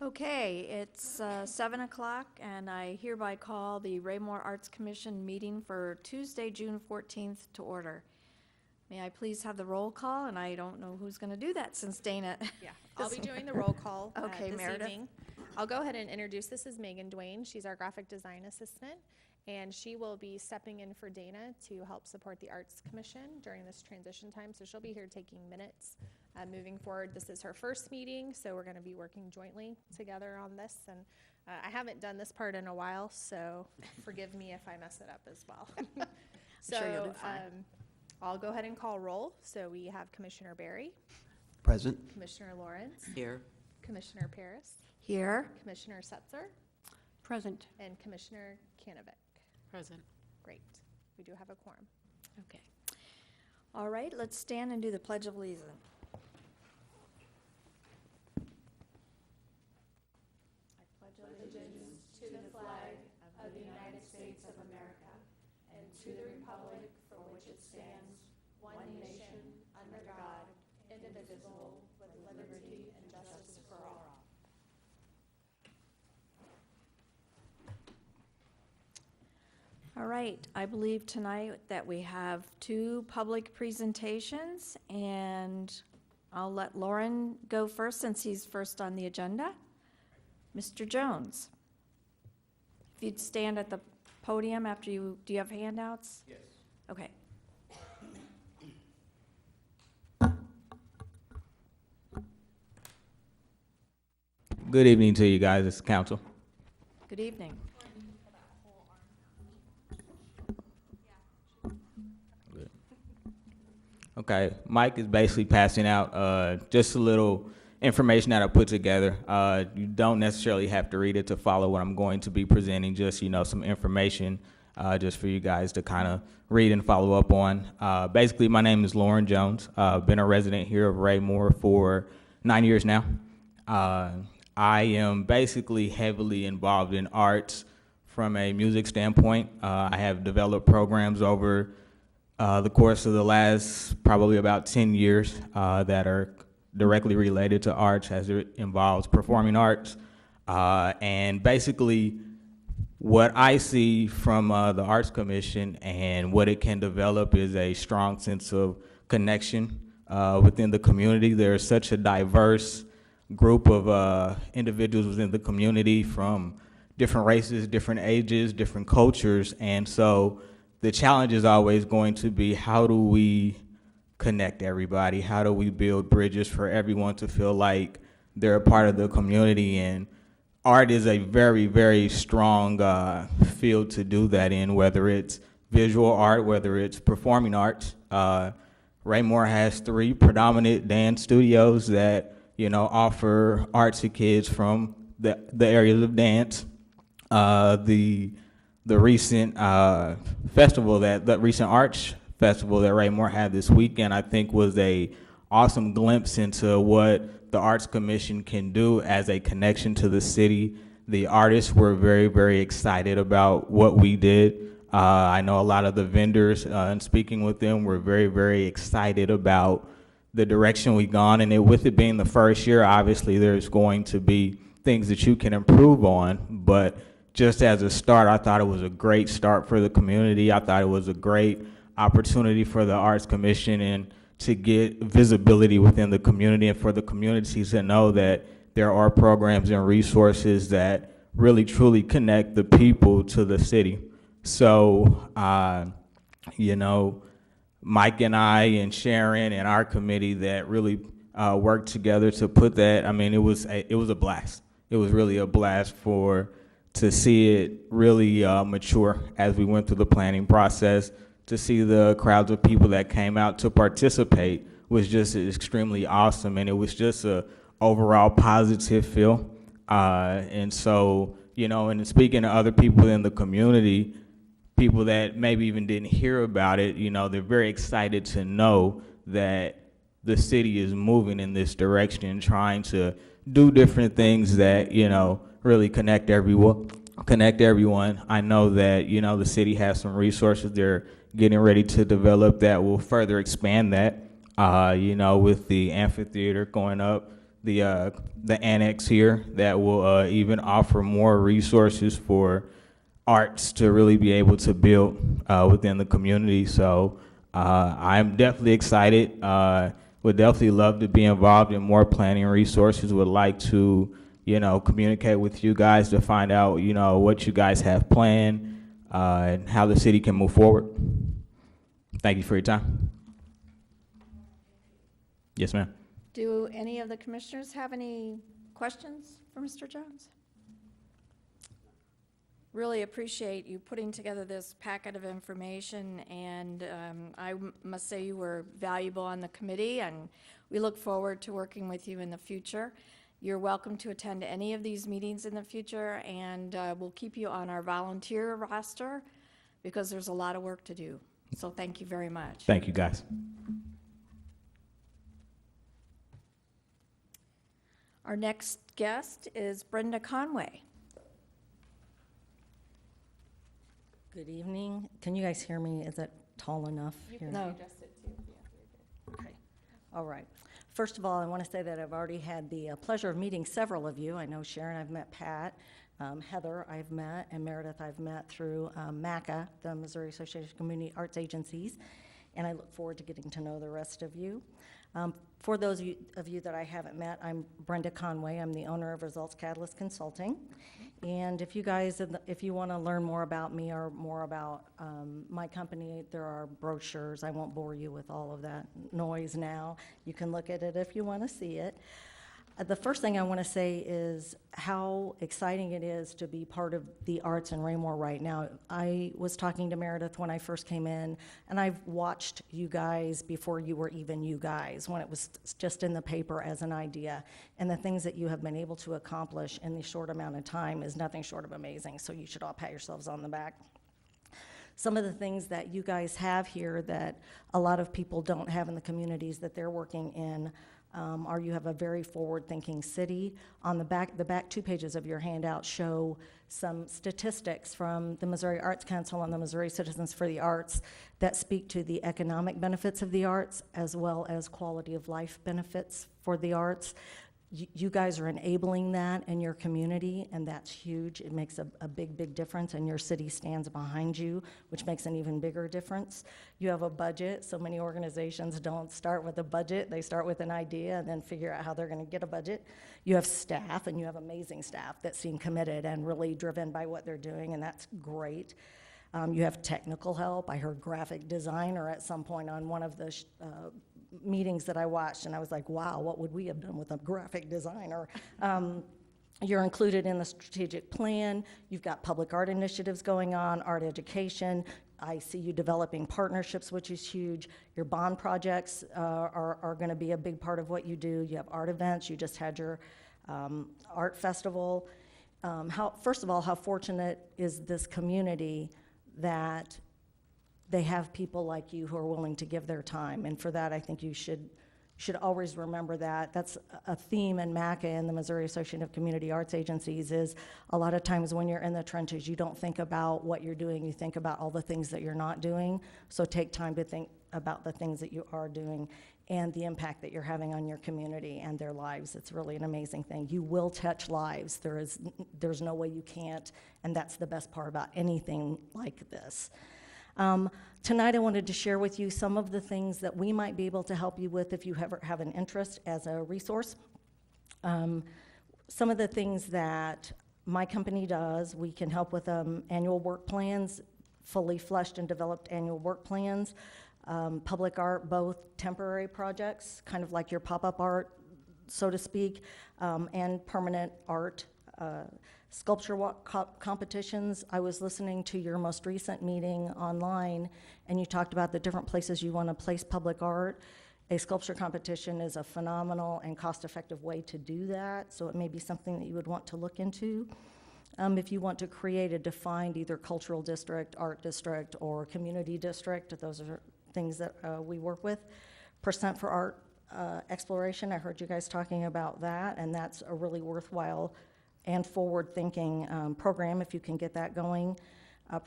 Okay, it's 7 o'clock, and I hereby call the Raymore Arts Commission meeting for Tuesday, June 14th to order. May I please have the roll call? And I don't know who's going to do that since Dana. Yeah, I'll be doing the roll call Okay, this Meredith. evening. I'll go ahead and introduce, this is Megan Duane. She's our graphic design assistant, and she will be stepping in for Dana to help support the Arts Commission during this transition time. So she'll be here taking minutes. Moving forward, this is her first meeting, so we're going to be working jointly together on this. And I haven't done this part in a while, so forgive me if I mess it up as well. So sure you'll do fine. I'll go ahead and call roll. So we have Commissioner Barry, Present. Commissioner Lawrence, Here. Commissioner Paris, Here. Commissioner Setzer, Present. and Commissioner Canovic. Present. Great. We do have a quorum. Okay. All right, let's stand and do the Pledge of Allegiance. To the flag of the United States of America and to the republic for which it stands, one nation, under God, indivisible, with liberty and justice for all. All right, I believe tonight that we have two public presentations, and I'll let Lauren go first since he's first on the agenda. Mr. Jones, if you'd stand at the podium after do you have handouts? Yes. Okay. Good evening to you guys. It's council. Good evening. Okay, Mike is basically passing out just a little information that I put together. You don't necessarily have to read it to follow what I'm going to be presenting, just, some information just for you guys to kind of read and follow up on. Basically, my name is Lauren Jones. I've been a resident here of Raymore for 9 years now. I am basically heavily involved in arts from a music standpoint. I have developed programs over the course of the last probably about 10 years that are directly related to arts as it involves performing arts. And basically what I see from the Arts Commission and what it can develop is a strong sense of connection within the community. There's such a diverse group of individuals within the community from different races, different ages, different cultures, and so the challenge is always going to be, how do we connect everybody? How do we build bridges for everyone to feel like they're a part of the community? And art is a very, very strong field to do that in, whether it's visual art, whether it's performing arts. Raymore has 3 predominant dance studios that, offer art to kids from the areas of dance. The recent festival, the recent arts festival that Raymore had this weekend, I think was a awesome glimpse into what the Arts Commission can do as a connection to the city. The artists were very, very excited about what we did. I know a lot of the vendors, and speaking with them, were very, very excited about the direction we've gone. And with it being the first year, obviously there's going to be things that you can improve on, but just as a start, I thought it was a great start for the community. I thought it was a great opportunity for the Arts Commission and to get visibility within the community and for the communities to know that there are programs and resources that really truly connect the people to the city. So, Mike and I and Sharon and our committee that really worked together to put that, it was a blast. It was really a blast to see it really mature as we went through the planning process. To see the crowds of people that came out to participate was just extremely awesome, and it was just a overall positive feel. And so, and speaking to other people in the community, people that maybe even didn't hear about it, they're very excited to know that the city is moving in this direction, trying to do different things that, really connect everyone. I know that, the city has some resources they're getting ready to develop that will further expand that, with the amphitheater going up the annex here that will even offer more resources for arts to really be able to build within the community. So I'm definitely excited. Would definitely love to be involved in more planning resources. Would like to, communicate with you guys to find out, what you guys have planned and how the city can move forward. Thank you for your time. Yes, ma'am. Do any of the commissioners have any questions for Mr. Jones? Really appreciate you putting together this packet of information, and must say you were valuable on the committee, and we look forward to working with you in the future. You're welcome to attend any of these meetings in the future, and we'll keep you on our volunteer roster because there's a lot of work to do. So thank you very much. Thank you, guys. Our next guest is Brenda Conway. Good evening. Can you guys hear me? Is it tall enough here? No. Okay. All right. First of all, I want to say that I've already had the pleasure of meeting several of you. I know Sharon, I've met Pat. Heather, I've met, and Meredith, I've met through MACA, the Missouri Association of Community Arts Agencies, and I look forward to getting to know the rest of you. For those of you that I haven't met, I'm Brenda Conway. I'm the owner of Results Catalyst Consulting. And if you guys, if you want to learn more about me or more about my company, there are brochures. I won't bore you with all of that noise now. You can look at it if you want to see it. The first thing I want to say is how exciting it is to be part of the arts in Raymore right now. I was talking to Meredith when I first came in, and I've watched you guys before you were even you guys, when it was just in the paper as an idea. And the things that you have been able to accomplish in this short amount of time is nothing short of amazing, so you should all pat yourselves on the back. Some of the things that you guys have here that a lot of people don't have in the communities that they're working in are you have a very forward-thinking city. On the back 2 pages of your handout show some statistics from the Missouri Arts Council and the Missouri Citizens for the Arts that speak to the economic benefits of the arts as well as quality of life benefits for the arts. You guys are enabling that in your community, and that's huge. It makes a big, big difference, and your city stands behind you, which makes an even bigger difference. You have a budget. So many organizations don't start with a budget. They start with an idea and then figure out how they're going to get a budget. You have staff, and you have amazing staff that seem committed and really driven by what they're doing, and that's great. You have technical help. I heard graphic designer at some point on one of the meetings that I watched, and I was like, wow, what would we have done with a graphic designer? You're included in the strategic plan. You've got public art initiatives going on, art education. I see you developing partnerships, which is huge. Your bond projects are going to be a big part of what you do. You have art events. You just had your art festival. First of all, how fortunate is this community that they have people like you who are willing to give their time, and for that, I think you should always remember that. That's a theme in MACA and the Missouri Association of Community Arts Agencies is a lot of times when you're in the trenches, you don't think about what you're doing, you think about all the things that you're not doing, so take time to think about the things that you are doing and the impact that you're having on your community and their lives. It's really an amazing thing. You will touch lives. There's no way you can't, and that's the best part about anything like this. Tonight I wanted to share with you some of the things that we might be able to help you with if you ever have an interest as a resource. Some of the things that my company does, we can help with annual work plans, fully fleshed and developed annual work plans, public art, both temporary projects, kind of like your pop-up art, so to speak, and permanent art. Sculpture walk competitions. I was listening to your most recent meeting online, and you talked about the different places you want to place public art. A sculpture competition is a phenomenal and cost-effective way to do that, so it may be something that you would want to look into. If you want to create a defined either cultural district, art district, or community district, those are things that we work with. Percent for Art exploration, I heard you guys talking about that, and that's a really worthwhile and forward-thinking program if you can get that going.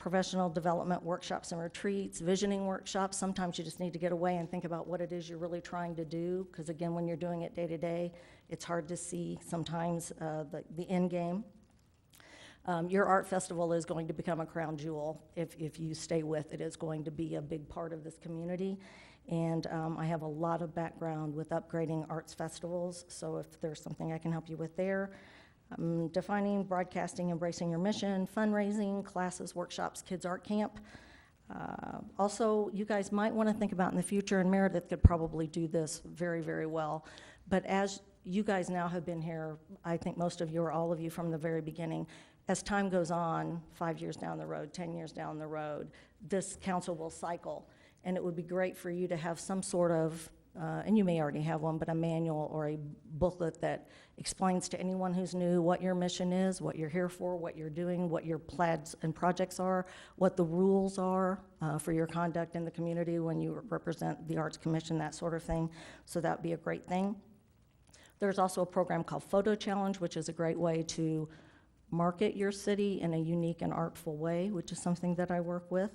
Professional development workshops and retreats, visioning workshops. Sometimes you just need to get away and think about what it is you're really trying to do, because again, when you're doing it day to day, It's hard to see sometimes the end game. Your art festival is going to become a crown jewel if you stay with it. It's going to be a big part of this community. And I have a lot of background with upgrading arts festivals, so if there's something I can help you with there. Defining, broadcasting, embracing your mission, fundraising, classes, workshops, kids art camp. Also, you guys might want to think about in the future, and Meredith could probably do this very, very well, but as you guys now have been here, I think most of you or all of you from the very beginning, as time goes on, 5 years down the road, 10 years down the road, this council will cycle. And it would be great for you to have some sort of, and you may already have one, but a manual or a booklet that explains to anyone who's new what your mission is, what you're here for, what you're doing, what your plans and projects are, what the rules are for your conduct in the community when you represent the Arts Commission, that sort of thing. So that would be a great thing. There's also a program called Photo Challenge, which is a great way to market your city in a unique and artful way, which is something that I work with.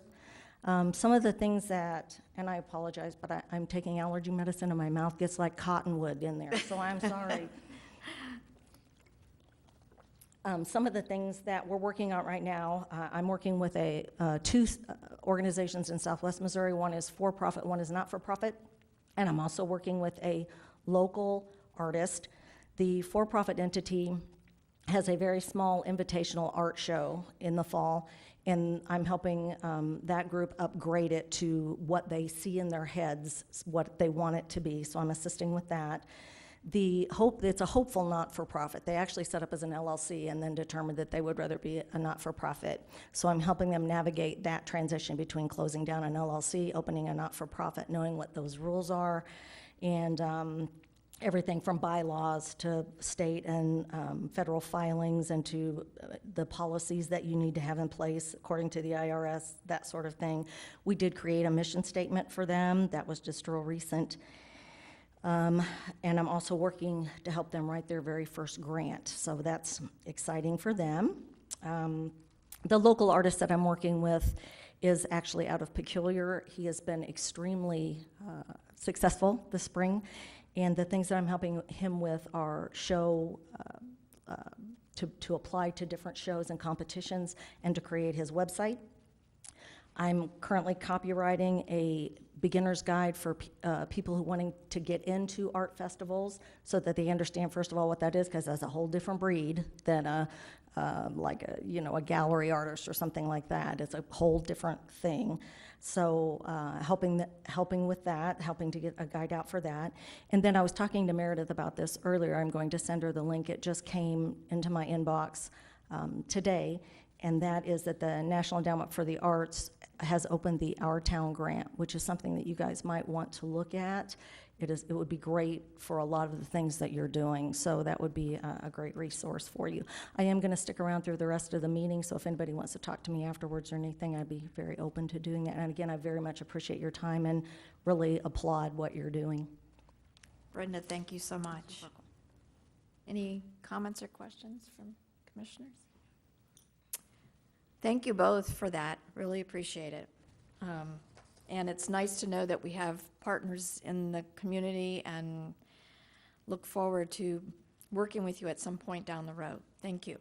Some of the things that, and I apologize, but I'm taking allergy medicine and my mouth gets like cottonwood in there, so I'm sorry. Some of the things that we're working on right now, I'm working with two organizations in Southwest Missouri. One is for-profit, one is not-for-profit, and I'm also working with a local artist. The for-profit entity has a very small invitational art show in the fall, and I'm helping that group upgrade it to what they see in their heads, what they want it to be, so I'm assisting with that. It's a hopeful not-for-profit. They actually set up as an LLC and then determined that they would rather be a not-for-profit. So I'm helping them navigate that transition between closing down an LLC, opening a not-for-profit, knowing what those rules are, and everything from bylaws to state and federal filings and to the policies that you need to have in place according to the IRS, that sort of thing. We did create a mission statement for them. That was just real recent. And I'm also working to help them write their very first grant, so that's exciting for them. The local artist that I'm working with is actually out of Peculiar. He has been extremely successful this spring. And the things that I'm helping him with are to apply to different shows and competitions and to create his website. I'm currently copywriting a beginner's guide for people who are wanting to get into art festivals so that they understand, first of all, what that is, because that's a whole different breed than a gallery artist or something like that. It's a whole different thing. So helping with that, helping to get a guide out for that. And then I was talking to Meredith about this earlier. I'm going to send her the link. It just came into my inbox today, and that is that the National Endowment for the Arts has opened the Our Town Grant, which is something that you guys might want to look at. It would be great for a lot of the things that you're doing, so that would be a great resource for you. I am going to stick around through the rest of the meeting, so if anybody wants to talk to me afterwards or anything, I'd be very open to doing that. And again, I very much appreciate your time and really applaud what you're doing. Brenda, thank you so much. Any comments or questions from commissioners? Thank you both for that. Really appreciate it. And it's nice to know that we have partners in the community and look forward to working with you at some point down the road. Thank you.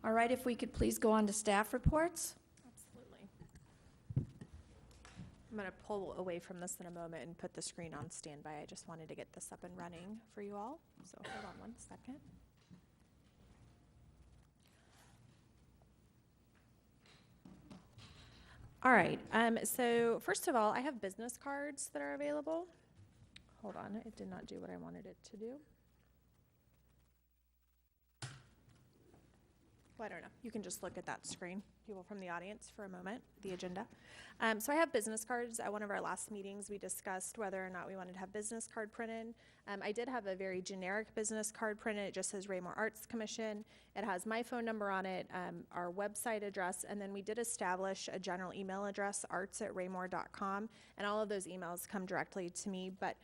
All right, if we could please go on to staff reports. Absolutely. I'm going to pull away from this in a moment and put the screen on standby. I just wanted to get this up and running for you all. So hold on one second. All right, so first of all, I have business cards that are available. Hold on, it did not do what I wanted it to do. Well, I don't know. You can just look at that screen, people from the audience, for a moment, the agenda. So I have business cards. At one of our last meetings, we discussed whether or not we wanted to have business card printed. I did have a very generic business card printed. It just says Raymore Arts Commission. It has my phone number on it, our website address, and then we did establish a general email address, arts@raymore.com, and all of those emails come directly to me. But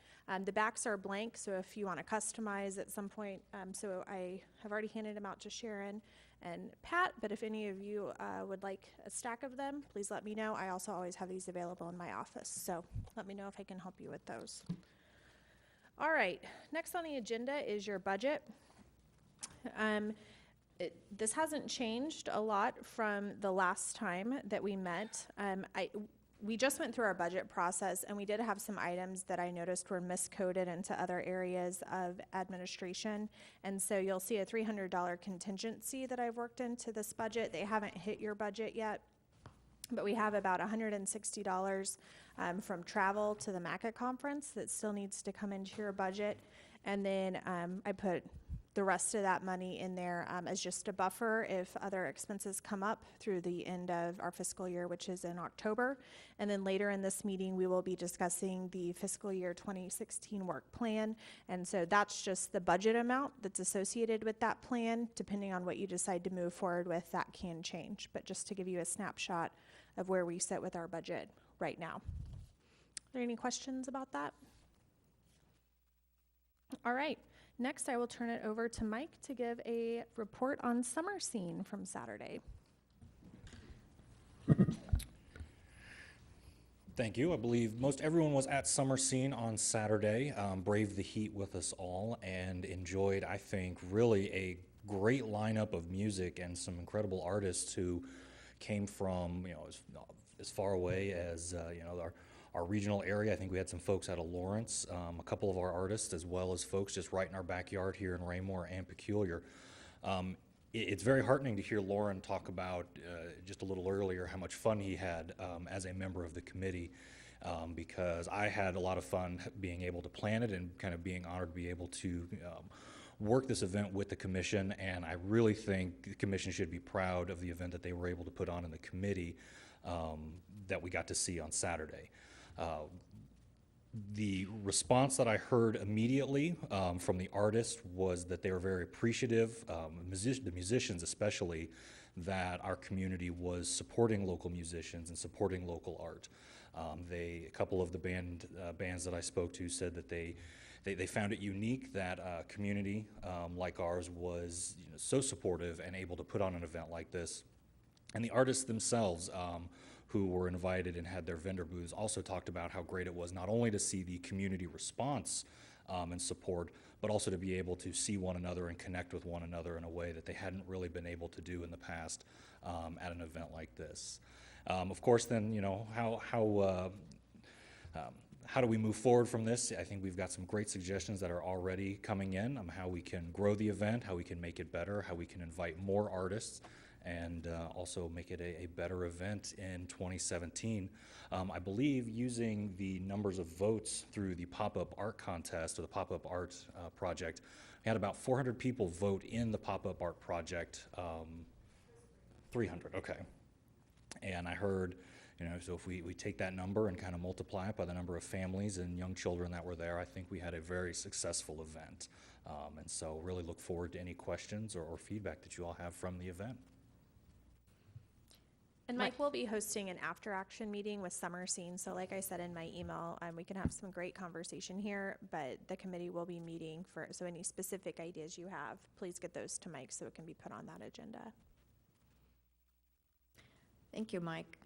the backs are blank, so if you want to customize at some point, so I have already handed them out to Sharon and Pat, but if any of you would like a stack of them, please let me know. I also always have these available in my office, so let me know if I can help you with those. All right, next on the agenda is your budget. This hasn't changed a lot from the last time that we met. We just went through our budget process, and we did have some items that I noticed were miscoded into other areas of administration. And so you'll see a $300 contingency that I've worked into this budget. They haven't hit your budget yet, but we have about $160 from travel to the MACA conference that still needs to come into your budget. And then I put the rest of that money in there as just a buffer if other expenses come up through the end of our fiscal year, which is in October. And then later in this meeting, we will be discussing the fiscal year 2016 work plan. And so that's just the budget amount that's associated with that plan. Depending on what you decide to move forward with, that can change. But just to give you a snapshot of where we sit with our budget right now. Are there any questions about that? All right. Next, I will turn it over to Mike to give a report on Summer Scene from Saturday. Thank you. I believe most everyone was at Summer Scene on Saturday, braved the heat with us all, and enjoyed, I think, really a great lineup of music and some incredible artists who came from, as far away as, our regional area. I think we had some folks out of Lawrence, a couple of our artists, as well as folks just right in our backyard here in Raymore and Peculiar. It's very heartening to hear Lauren talk about, just a little earlier, how much fun he had as a member of the committee, because I had a lot of fun being able to plan it and kind of being honored to be able to work this event with the commission, and I really think the commission should be proud of the event that they were able to put on in the committee that we got to see on Saturday. The response that I heard immediately from the artists was that they were very appreciative, the musicians especially, that our community was supporting local musicians and supporting local art. A couple of the bands that I spoke to said that they found it unique that a community like ours was so supportive and able to put on an event like this. And the artists themselves, who were invited and had their vendor booths, also talked about how great it was not only to see the community response and support, but also to be able to see one another and connect with one another in a way that they hadn't really been able to do in the past at an event like this. Of course, then, how do we move forward from this? I think we've got some great suggestions that are already coming in on how we can grow the event, how we can make it better, how we can invite more artists, and also make it a better event in 2017. I believe using the numbers of votes through the pop-up art contest or the pop-up art project, we had about 400 people vote in the pop-up art project. 300, okay. And I heard, so if we take that number and kind of multiply it by the number of families and young children that were there, I think we had a very successful event. And so really look forward to any questions or feedback that you all have from the event. And Mike will be hosting an after-action meeting with Summer Scene. So like I said in my email, we can have some great conversation here, but the committee will be meeting so any specific ideas you have, please get those to Mike so it can be put on that agenda. Thank you, Mike.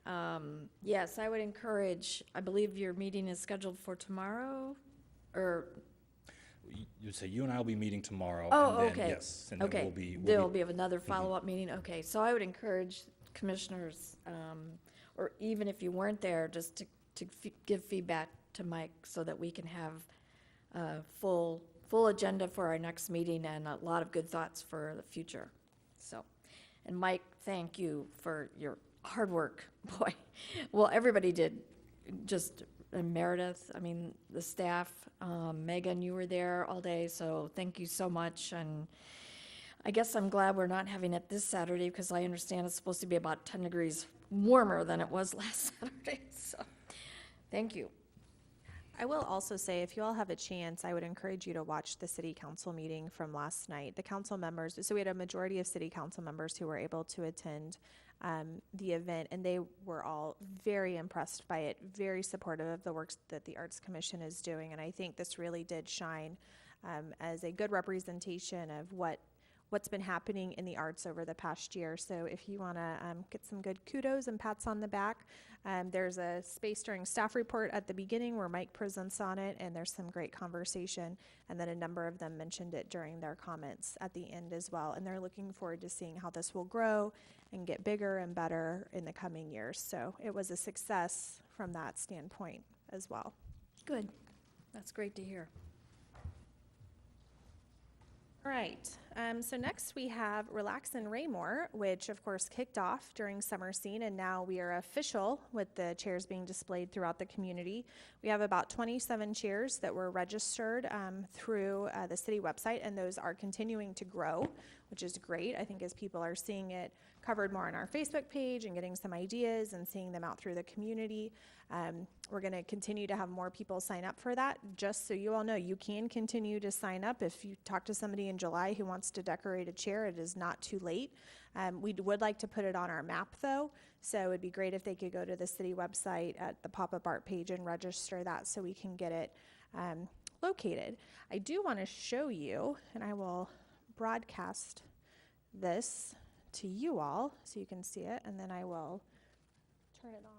Yes, I would encourage, I believe your meeting is scheduled for tomorrow, or? So you and I will be meeting tomorrow. Oh, and then, okay. Yes. And then Okay, there'll be another follow-up meeting, okay. So I would encourage commissioners, or even if you weren't there, just to give feedback to Mike so that we can have a full agenda for our next meeting and a lot of good thoughts for the future. So, and Mike, thank you for your hard work, boy. Well, everybody did, just Meredith, I mean, the staff, Megan, you were there all day, so thank you so much. And I guess I'm glad we're not having it this Saturday because I understand it's supposed to be about 10 degrees warmer than it was last Saturday, so thank you. I will also say, if you all have a chance, I would encourage you to watch the city council meeting from last night. The council members, so we had a majority of city council members who were able to attend the event, and they were all very impressed by it, very supportive of the work that the Arts Commission is doing, and I think this really did shine as a good representation of what what's been happening in the arts over the past year. So if you want to get some good kudos and pats on the back, there's a space during staff report at the beginning where Mike presents on it, and there's some great conversation. And then a number of them mentioned it during their comments at the end as well. And they're looking forward to seeing how this will grow and get bigger and better in the coming years. So it was a success from that standpoint as well. Good. That's great to hear. All right, so next we have Relax in Raymore, which of course kicked off during summer scene, and now we are official with the chairs being displayed throughout the community. We have about 27 chairs that were registered through the city website, and those are continuing to grow, which is great. I think as people are seeing it covered more on our Facebook page and getting some ideas and seeing them out through the community, we're going to continue to have more people sign up for that. Just so you all know, you can continue to sign up. If you talk to somebody in July who wants to decorate a chair, it is not too late. We would like to put it on our map though, so it'd be great if they could go to the city website at the pop-up art page and register that so we can get it located. I do want to show you, and I will broadcast this to you all so you can see it, and then I will turn it on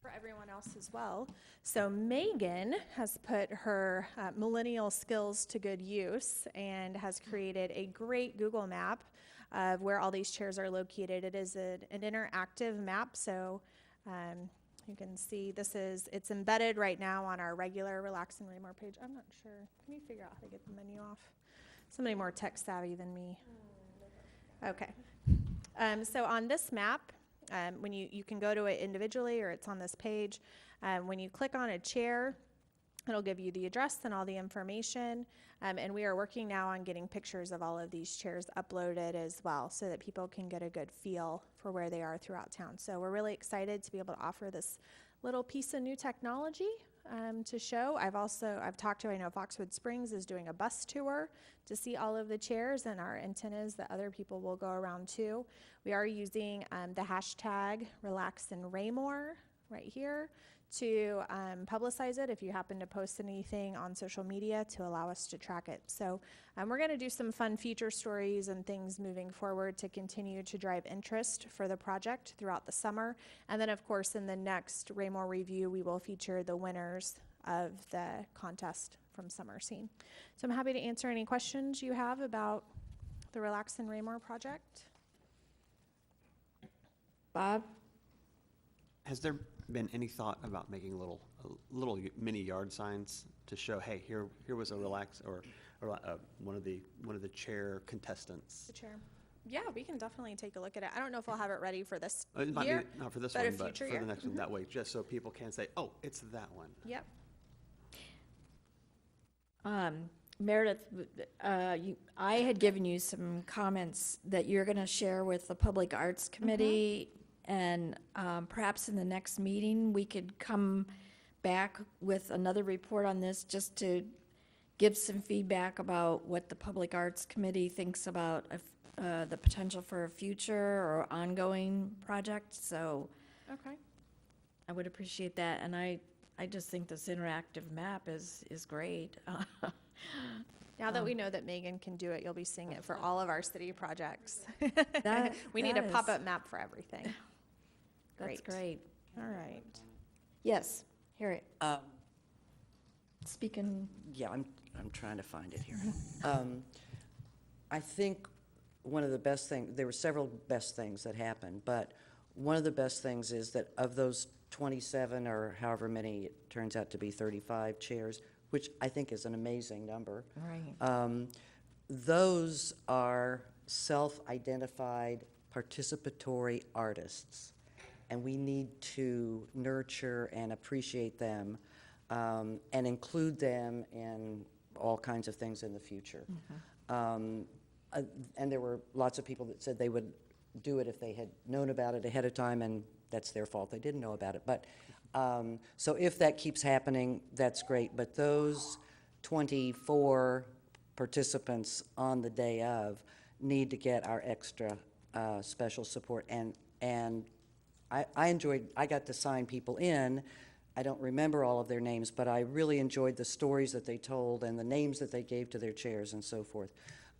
for everyone else as well. So Megan has put her millennial skills to good use and has created a great Google map of where all these chairs are located. It is an interactive map, so you can see it's embedded right now on our regular Relax in Raymore page. I'm not sure. Can you figure out how to get the menu off? Somebody more tech savvy than me. Okay. So on this map, when you can go to it individually or it's on this page. When you click on a chair, it'll give you the address and all the information. And we are working now on getting pictures of all of these chairs uploaded as well so that people can get a good feel for where they are throughout town. So we're really excited to be able to offer this little piece of new technology to show. I know Foxwood Springs is doing a bus tour to see all of the chairs, and our intent is that other people will go around too. We are using the hashtag RelaxInRaymore right here to publicize it if you happen to post anything on social media to allow us to track it. So we're going to do some fun feature stories and things moving forward to continue to drive interest for the project throughout the summer. And then of course in the next Raymore Review we will feature the winners of the contest from Summer Scene. So I'm happy to answer any questions you have about the Relax in Raymore project. Bob? Has there been any thought about making little mini yard signs to show, hey, here was a relax or one of the chair contestants? The chair. Yeah, we can definitely take a look at it. I don't know if I'll have it ready for this It might year. be not for this but a one, but future for year. the next one. That way, just so people can say, oh, it's that one. Yep. Meredith, I had given you some comments that you're going to share with the Public Arts Committee, and perhaps in the next meeting, we could come back with another report on this just to give some feedback about what the Public Arts Committee thinks about the potential for a future or ongoing project. So Okay. I would appreciate that, and I just think this interactive map is great. Now that we know that Megan can do it, you'll be seeing it for all of our city projects. That- We need a that is- pop-up map for everything. That's great. All right. Yes, Harriet. Speaking, Yeah, I'm trying to find it here. I think one of the best things, there were several best things that happened, but one of the best things is that of those 27 or however many, it turns out to be 35 chairs, which I think is an amazing number. right. Those are self-identified participatory artists, and we need to nurture and appreciate them and include them in all kinds of things in the future. And there were lots of people that said they would do it if they had known about it ahead of time, and that's their fault. They didn't know about it. But so if that keeps happening, that's great. But those 24 participants on the day of need to get our extra special support. And I enjoyed, I got to sign people in. I don't remember all of their names, but I really enjoyed the stories that they told and the names that they gave to their chairs and so forth.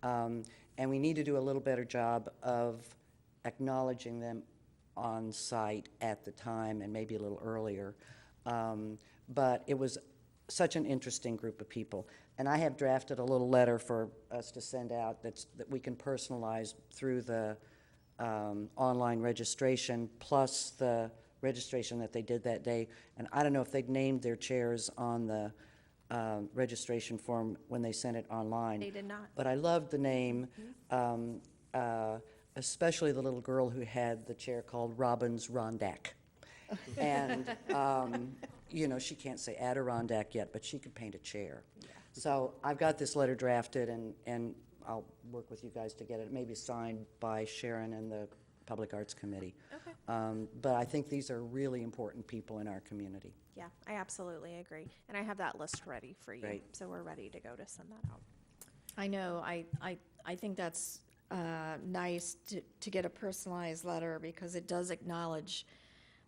And we need to do a little better job of acknowledging them on site at the time and maybe a little earlier. But it was such an interesting group of people. And I have drafted a little letter for us to send out that we can personalize through the online registration, plus the registration that they did that day. And I don't know if they'd named their chairs on the registration form when they sent it online. They did not. But I loved the name, especially the little girl who had the chair called Robbins Rondak. And, you know, she can't say Adirondack yet, but she could paint a chair. So I've got this letter drafted, and I'll work with you guys to get it maybe signed by Sharon and the Public Arts Committee. Okay. But I think these are really important people in our community. Yeah, I absolutely agree. And I have that list ready for you. Great. So we're ready to go to send that out. I know, I think that's nice to get a personalized letter because it does acknowledge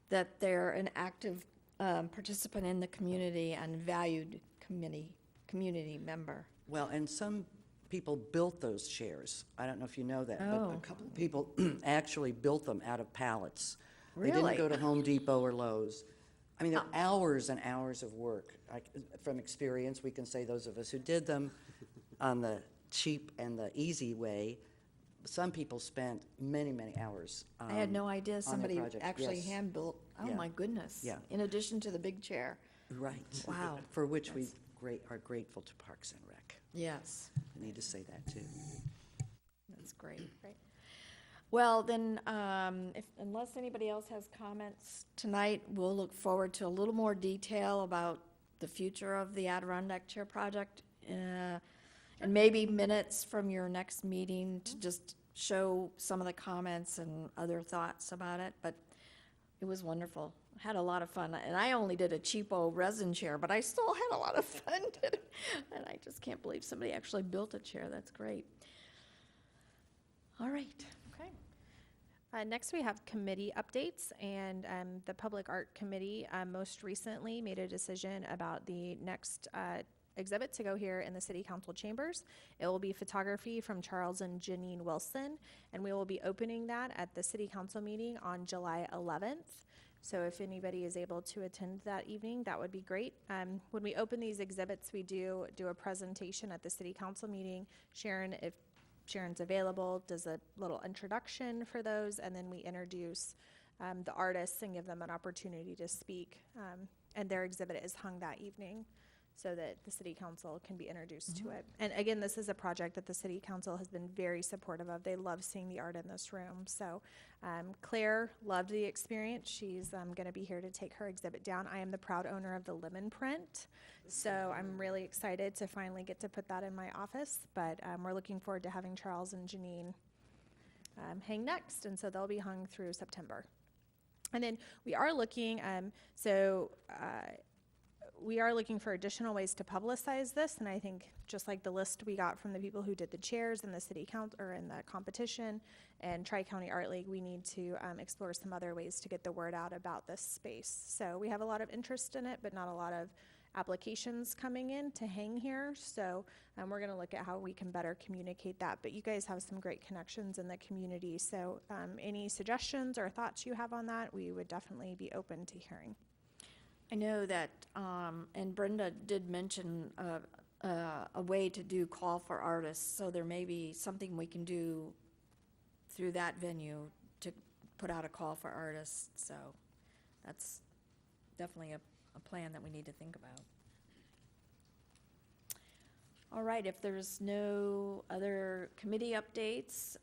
that they're an active participant in the community and valued community member. Well, and some people built those chairs. I don't know if you know that, but Oh. a couple of people actually built them out of pallets. They Really? didn't go to Home Depot or Lowe's. I mean, they're hours and hours of work. From experience, we can say those of us who did them on the cheap and the easy way, some people spent many, many hours. I had no idea their somebody project. actually Yes. hand-built, oh Yeah. my goodness. Yeah. In addition to the big chair. Right. Wow. For which we are grateful to Parks and Rec. Yes, I need to say that, too. that's great. Great. Well, then, unless anybody else has comments tonight, we'll look forward to a little more detail about the future of the Adirondack Chair Project, and maybe minutes from your next meeting to just show some of the comments and other thoughts about it, but it was wonderful. Had a lot of fun, and I only did a cheapo resin chair, but I still had a lot of fun. And I just can't believe somebody actually built a chair. That's great. All right. Okay. Next, we have committee updates, and the Public Art Committee most recently made a decision about the next exhibit to go here in the City Council chambers. It will be photography from Charles and Janine Wilson, and we will be opening that at the City Council meeting on July 11th. So if anybody is able to attend that evening, that would be great. When we open these exhibits, we do a presentation at the City Council meeting. Sharon, if Sharon's available, does a little introduction for those, and then we introduce the artists and give them an opportunity to speak. And their exhibit is hung that evening so that the City Council can be introduced to it. And again, this is a project that the City Council has been very supportive of. They love seeing the art in this room. So Claire loved the experience. She's going to be here to take her exhibit down. I am the proud owner of the Lemon print, so I'm really excited to finally get to put that in my office. But we're looking forward to having Charles and Janine hang next, and so they'll be hung through September. And then we are looking, we are looking for additional ways to publicize this, and I think just like the list we got from the people who did the chairs in the city council or in the competition and Tri-County Art League, we need to explore some other ways to get the word out about this space. So we have a lot of interest in it, but not a lot of applications coming in to hang here. So we're going to look at how we can better communicate that. But you guys have some great connections in the community. So any suggestions or thoughts you have on that, we would definitely be open to hearing. I know that, and Brenda did mention a way to do call for artists, so there may be something we can do through that venue to put out a call for artists, so that's definitely a plan that we need to think about. All right, if there's no other committee updates,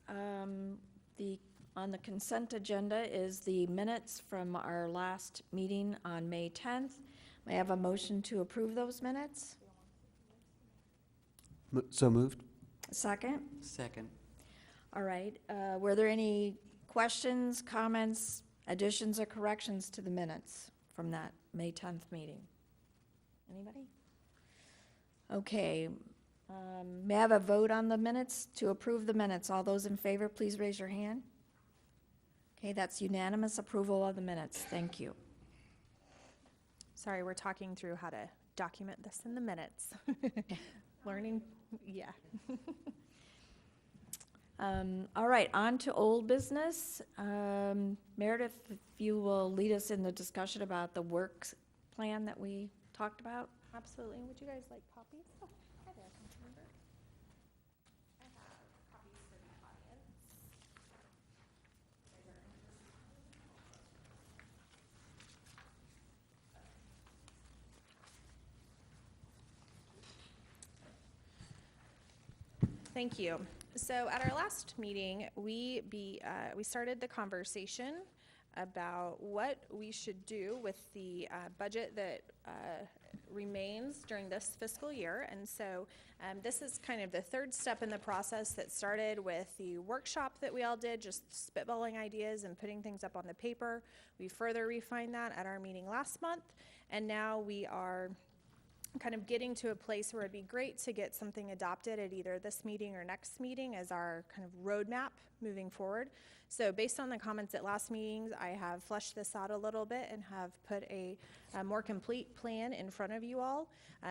on the consent agenda is the minutes from our last meeting on May 10th. May I have a motion to approve those minutes? So moved? Second? Second. All right. Were there any questions, comments, additions, or corrections to the minutes from that May 10th meeting? Anybody? Okay. May I have a vote on the minutes to approve the minutes? All those in favor, please raise your hand. Okay, that's unanimous approval of the minutes. Thank you. Sorry, we're talking through how to document this in the minutes. Learning, yeah. All right, on to old business. Meredith, if you will lead us in the discussion about the work plan that we talked about. Absolutely. Would you guys like copies? Oh, hi there, Councilmember. I have copies for the audience. Thank you. So at our last meeting, we started the conversation about what we should do with the budget that remains during this fiscal year. And so this is kind of the third step in the process that started with the workshop that we all did, just spitballing ideas and putting things up on the paper. We further refined that at our meeting last month, and now we are kind of getting to a place where it'd be great to get something adopted at either this meeting or next meeting as our kind of roadmap moving forward. So based on the comments at last meetings, I have fleshed this out a little bit and have put a more complete plan in front of you all.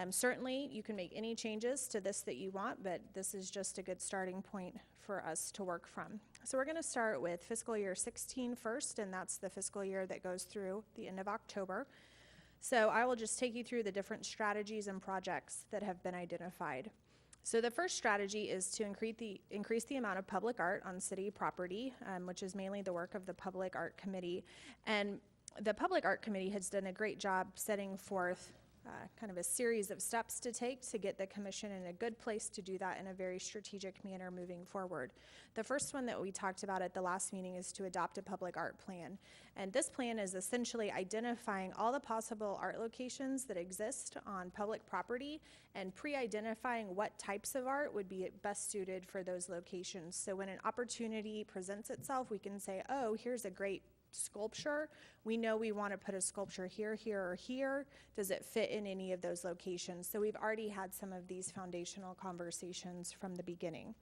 Certainly, you can make any changes to this that you want, but this is just a good starting point for us to work from. So we're going to start with fiscal year 16 first, and that's the fiscal year that goes through the end of October. So I will just take you through the different strategies and projects that have been identified. So the first strategy is to increase the amount of public art on city property, which is mainly the work of the Public Art Committee. And the Public Art Committee has done a great job setting forth kind of a series of steps to take to get the commission in a good place to do that in a very strategic manner moving forward. The first one that we talked about at the last meeting is to adopt a public art plan. And this plan is essentially identifying all the possible art locations that exist on public property and pre-identifying what types of art would be best suited for those locations. So when an opportunity presents itself, we can say, oh, here's a great sculpture. We know we want to put a sculpture here, here, or here. Does it fit in any of those locations? So we've already had some of these foundational conversations from the beginning.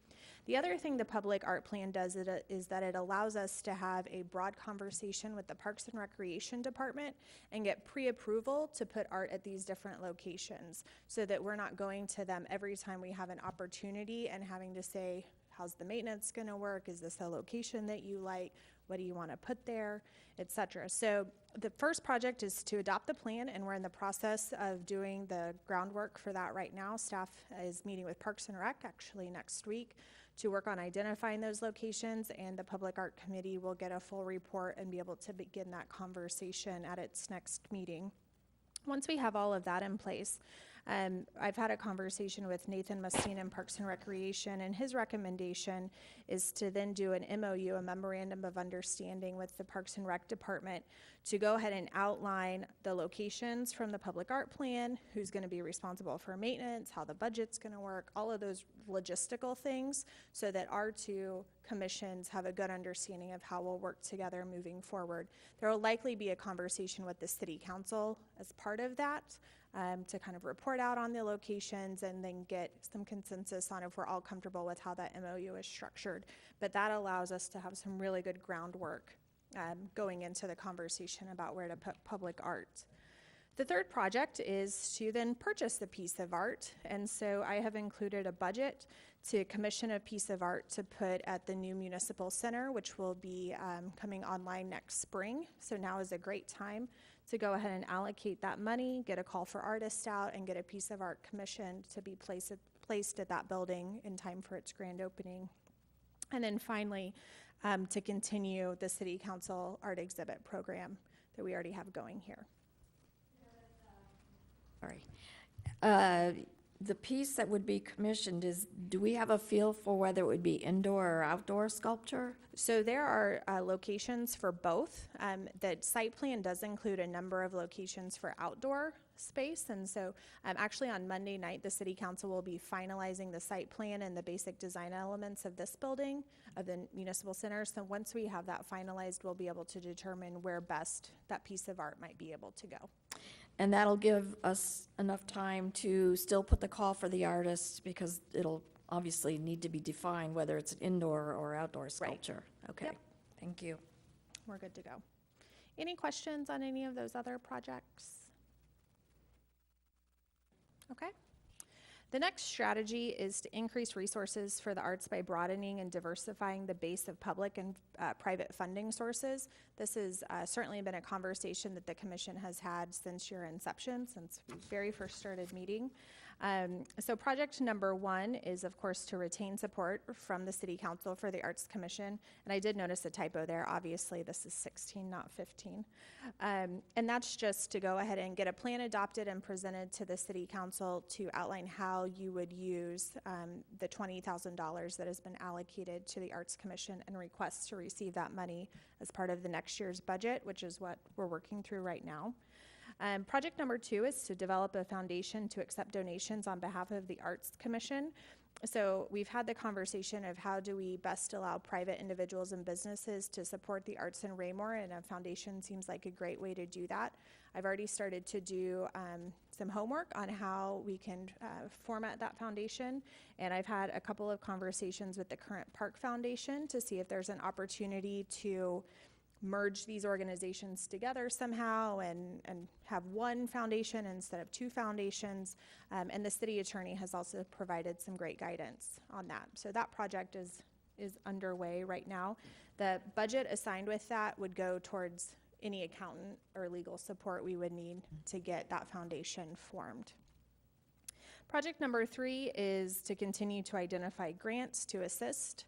The other thing the public art plan does is that it allows us to have a broad conversation with the Parks and Recreation Department and get pre-approval to put art at these different locations so that we're not going to them every time we have an opportunity and having to say, how's the maintenance going to work? Is this a location that you like? What do you want to put there, etc. So the first project is to adopt the plan, and we're in the process of doing the groundwork for that right now. Staff is meeting with Parks and Rec actually next week to work on identifying those locations, and the Public Art Committee will get a full report and be able to begin that conversation at its next meeting. Once we have all of that in place, I've had a conversation with Nathan Mustine in Parks and Recreation, and his recommendation is to then do an MOU, a Memorandum of Understanding with the Parks and Rec Department to go ahead and outline the locations from the public art plan, who's going to be responsible for maintenance, how the budget's going to work, all of those logistical things, so that our two commissions have a good understanding of how we'll work together moving forward. There will likely be a conversation with the City Council as part of that, to kind of report out on the locations and then get some consensus on if we're all comfortable with how that MOU is structured. But that allows us to have some really good groundwork going into the conversation about where to put public art. The third project is to then purchase the piece of art, and so I have included a budget to commission a piece of art to put at the new municipal center, which will be coming online next spring. So now is a great time to go ahead and allocate that money, get a call for artists out, and get a piece of art commissioned to be placed at that building in time for its grand opening. And then finally, to continue the City Council art exhibit program that we already have going here. Sorry. The piece that would be commissioned do we have a feel for whether it would be indoor or outdoor sculpture? So there are locations for both. The site plan does include a number of locations for outdoor space, and so actually on Monday night, the City Council will be finalizing the site plan and the basic design elements of this building, of the Municipal Center. So once we have that finalized, we'll be able to determine where best that piece of art might be able to go. And that'll give us enough time to still put the call for the artists, because it'll obviously need to be defined whether it's an indoor or outdoor sculpture. Okay, Yep. Thank you. We're good to go. Any questions on any of those other projects? Okay. The next strategy is to increase resources for the arts by broadening and diversifying the base of public and private funding sources. This has certainly been a conversation that the commission has had since your inception, since we very first started meeting. So project number 1 is, of course, to retain support from the City Council for the Arts Commission. And I did notice a typo there. Obviously, this is 16, not 15. And that's just to go ahead and get a plan adopted and presented to the City Council to outline how you would use the $20,000 that has been allocated to the Arts Commission and requests to receive that money as part of the next year's budget, which is what we're working through right now. Project number 2 is to develop a foundation to accept donations on behalf of the Arts Commission. So we've had the conversation of how do we best allow private individuals and businesses to support the arts in Raymore, and a foundation seems like a great way to do that. I've already started to do some homework on how we can format that foundation, and I've had a couple of conversations with the current Park Foundation to see if there's an opportunity to merge these organizations together somehow and have one foundation instead of 2 foundations. And the city attorney has also provided some great guidance on that. So that project is underway right now. The budget assigned with that would go towards any accountant or legal support we would need to get that foundation formed. Project number 3 is to continue to identify grants to assist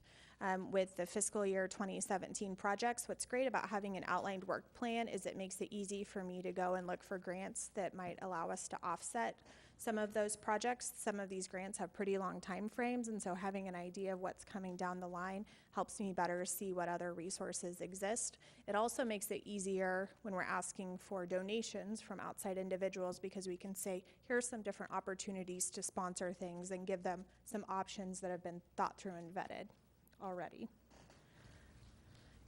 with the fiscal year 2017 projects. What's great about having an outlined work plan is it makes it easy for me to go and look for grants that might allow us to offset some of those projects. Some of these grants have pretty long time frames, and so having an idea of what's coming down the line helps me better see what other resources exist. It also makes it easier when we're asking for donations from outside individuals, because we can say, here's some different opportunities to sponsor things and give them some options that have been thought through and vetted already.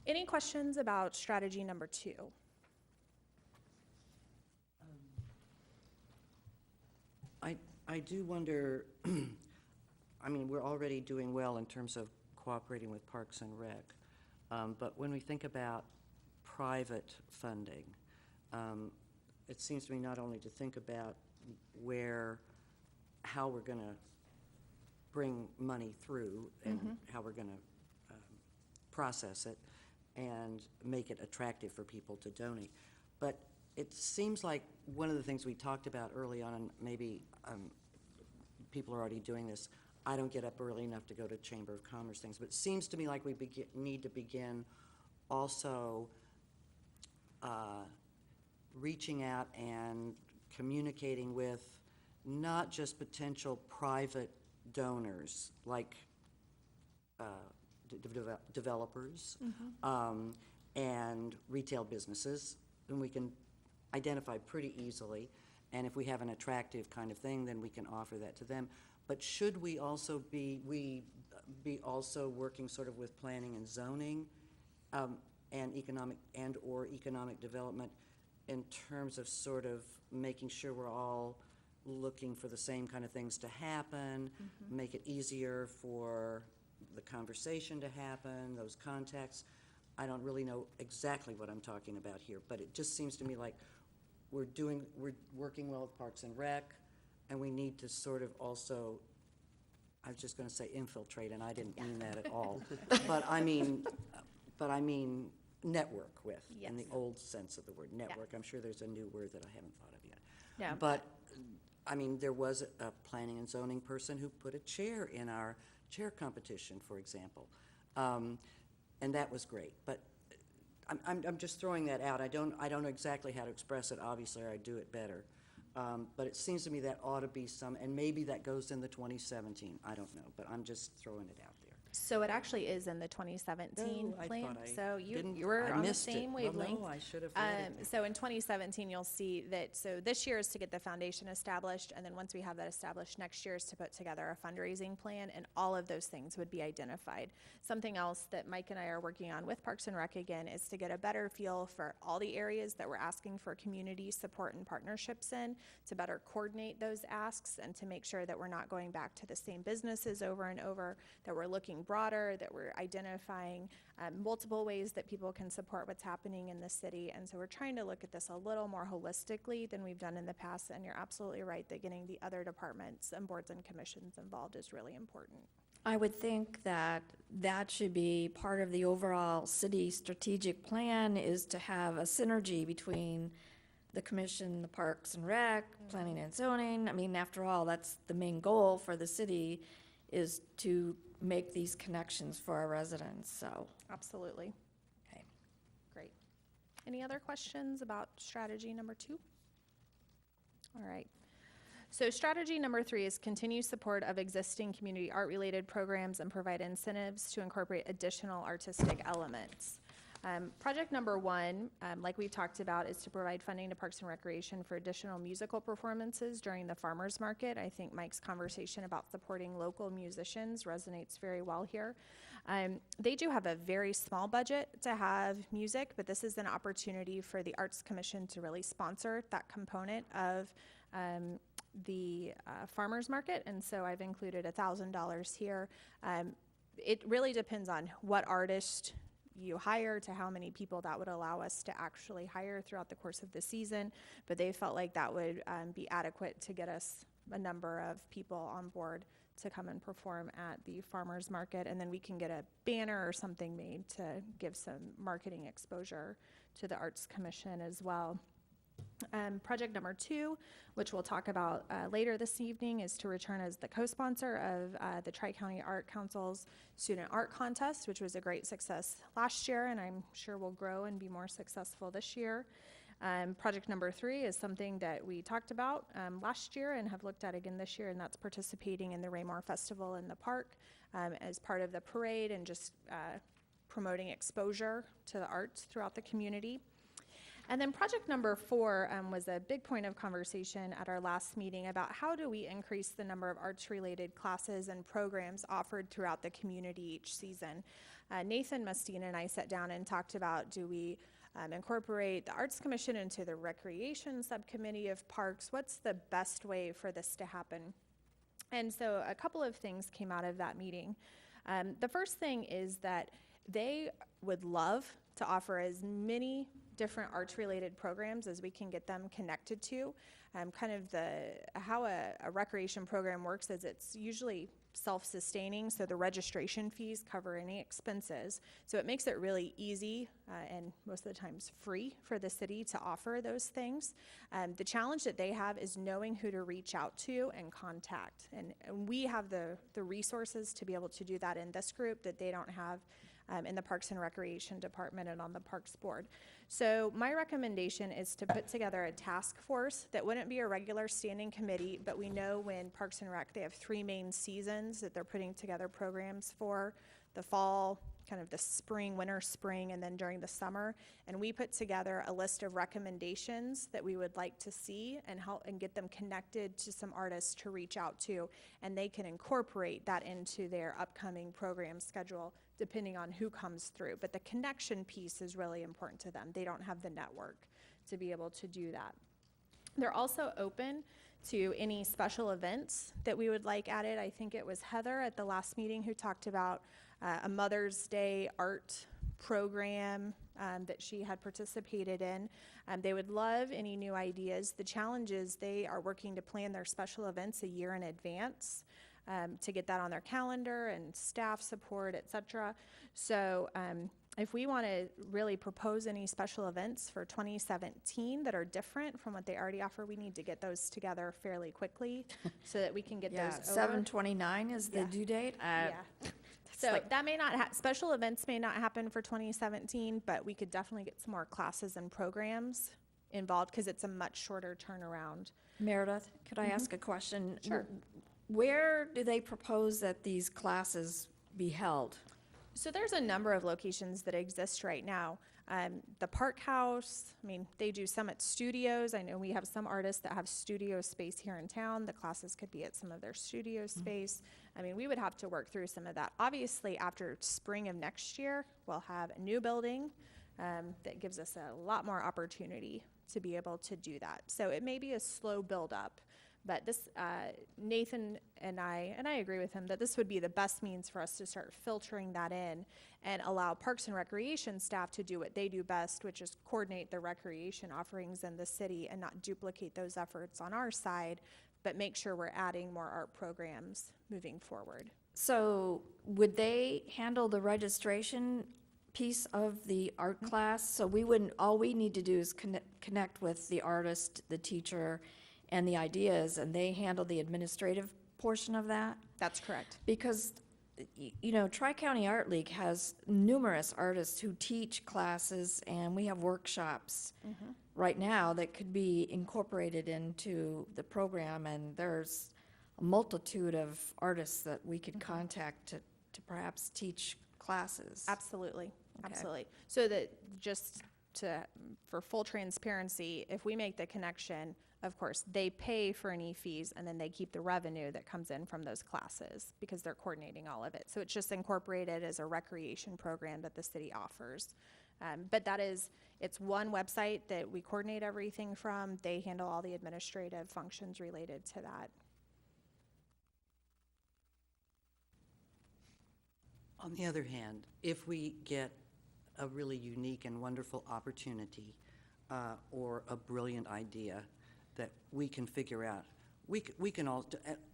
Any questions about strategy number 2? I do wonder, I mean, we're already doing well in terms of cooperating with Parks and Rec, but when we think about private funding, it seems to me not only to think about how we're going to bring money through and how we're going to process it and make it attractive for people to donate. But it seems like one of the things we talked about early on, and maybe people are already doing this, I don't get up early enough to go to Chamber of Commerce things, but it seems to me like we need to begin also reaching out and communicating with not just potential private donors like developers and retail businesses, and we can identify pretty easily, and if we have an attractive kind of thing, then we can offer that to them. But should we also be also working sort of with planning and zoning and economic development in terms of sort of making sure we're all looking for the same kind of things to happen, make it easier for the conversation to happen, those contacts. I don't really know exactly what I'm talking about here, but it just seems to me like we're working well with Parks and Rec, and we need to sort of also, I was just going to say infiltrate, and I didn't mean that at all, but I mean network with, in the old sense of the word, network. I'm sure there's a new word that I haven't thought of yet. Yeah. But, I mean, there was a planning and zoning person who put a chair in our chair competition, for example, and that was great. But I'm just throwing that out. I don't know exactly how to express it. Obviously, I do it better. But it seems to me that ought to be some, and maybe that goes in the 2017. I don't know, but I'm just throwing it out there. So it actually is in the 2017 Oh, I plan. thought I So didn't- you were I on the missed it. same Well, wavelength. no, I should have read it. So in 2017, you'll see that, so this year is to get the foundation established, and then once we have that established, next year is to put together a fundraising plan, and all of those things would be identified. Something else that Mike and I are working on with Parks and Rec again is to get a better feel for all the areas that we're asking for community support and partnerships in, to better coordinate those asks and to make sure that we're not going back to the same businesses over and over, that we're looking thinking broader, that we're identifying multiple ways that people can support what's happening in the city. And so we're trying to look at this a little more holistically than we've done in the past. And you're absolutely right that getting the other departments and boards and commissions involved is really important. I would think that that should be part of the overall city strategic plan, is to have a synergy between the commission, the Parks and Rec, planning and zoning. I mean, after all, that's the main goal for the city, is to make these connections for our residents, so, Absolutely. okay. Great. Any other questions about strategy number 2? All right. So strategy number 3 is continue support of existing community art-related programs and provide incentives to incorporate additional artistic elements. Project number 1, like we've talked about, is to provide funding to Parks and Recreation for additional musical performances during the farmers market. I think Mike's conversation about supporting local musicians resonates very well here. They do have a very small budget to have music, but this is an opportunity for the Arts Commission to really sponsor that component of the farmers market, and so I've included $1,000 here. It really depends on what artist you hire to how many people that would allow us to actually hire throughout the course of the season, but they felt like that would be adequate to get us a number of people on board to come and perform at the farmers market, and then we can get a banner or something made to give some marketing exposure to the Arts Commission as well. Project number 2, which we'll talk about later this evening, is to return as the co-sponsor of the Tri-County Art Council's Student Art Contest, which was a great success last year, and I'm sure will grow and be more successful this year. Project number 3 is something that we talked about last year and have looked at again this year, and that's participating in the Raymore Festival in the park as part of the parade and just promoting exposure to the arts throughout the community. And then project number 4 was a big point of conversation at our last meeting about how do we increase the number of arts-related classes and programs offered throughout the community each season. Nathan Mustine and I sat down and talked about, do we incorporate the Arts Commission into the Recreation Subcommittee of Parks? What's the best way for this to happen? And so a couple of things came out of that meeting. The first thing is that they would love to offer as many different arts-related programs as we can get them connected to. Kind of how a recreation program works is it's usually self-sustaining, so the registration fees cover any expenses. So it makes it really easy and most of the times free for the city to offer those things. The challenge that they have is knowing who to reach out to and contact. And we have the resources to be able to do that in this group that they don't have in the Parks and Recreation Department and on the Parks Board. So my recommendation is to put together a task force that wouldn't be a regular standing committee, but we know when Parks and Rec, they have 3 main seasons that they're putting together programs for: the fall, kind of the spring, winter, spring, and then during the summer. And we put together a list of recommendations that we would like to see and help and get them connected to some artists to reach out to, and they can incorporate that into their upcoming program schedule depending on who comes through. But the connection piece is really important to them. They don't have the network to be able to do that. They're also open to any special events that we would like added. I think it was Heather at the last meeting who talked about a Mother's Day art program that she had participated in. They would love any new ideas. The challenge is they are working to plan their special events a year in advance to get that on their calendar and staff support, et cetera. So if we want to really propose any special events for 2017 that are different from what they already offer, we need to get those together fairly quickly so that we can get Yeah, those over. 7/29 is the Yeah. due date. Yeah. So like- that may not special events may not happen for 2017, but we could definitely get some more classes and programs involved because it's a much shorter turnaround. Meredith, could I ask a question? Sure. Where do they propose that these classes be held? So there's a number of locations that exist right now. The Park House, I mean, they do some at studios. I know we have some artists that have studio space here in town. The classes could be at some of their studio space. I mean, we would have to work through some of that. Obviously, after spring of next year, we'll have a new building that gives us a lot more opportunity to be able to do that. So it may be a slow build up, But this, Nathan and I agree with him that this would be the best means for us to start filtering that in and allow Parks and Recreation staff to do what they do best, which is coordinate the recreation offerings in the city and not duplicate those efforts on our side, but make sure we're adding more art programs moving forward. So would they handle the registration piece of the art class? So we wouldn't, all we need to do is connect with the artist, the teacher, and the ideas, and they handle the administrative portion of that? That's correct. Because, you know, Tri-County Art League has numerous artists who teach classes, and we have workshops right now that could be incorporated into the program, and there's a multitude of artists that we could contact to perhaps teach classes. Absolutely, Okay. absolutely. So that just for full transparency, if we make the connection, of course, they pay for any fees and then they keep the revenue that comes in from those classes because they're coordinating all of it. So it's just incorporated as a recreation program that the city offers. But it's one website that we coordinate everything from. They handle all the administrative functions related to that. On the other hand, if we get a really unique and wonderful opportunity or a brilliant idea that we can figure out, we can all,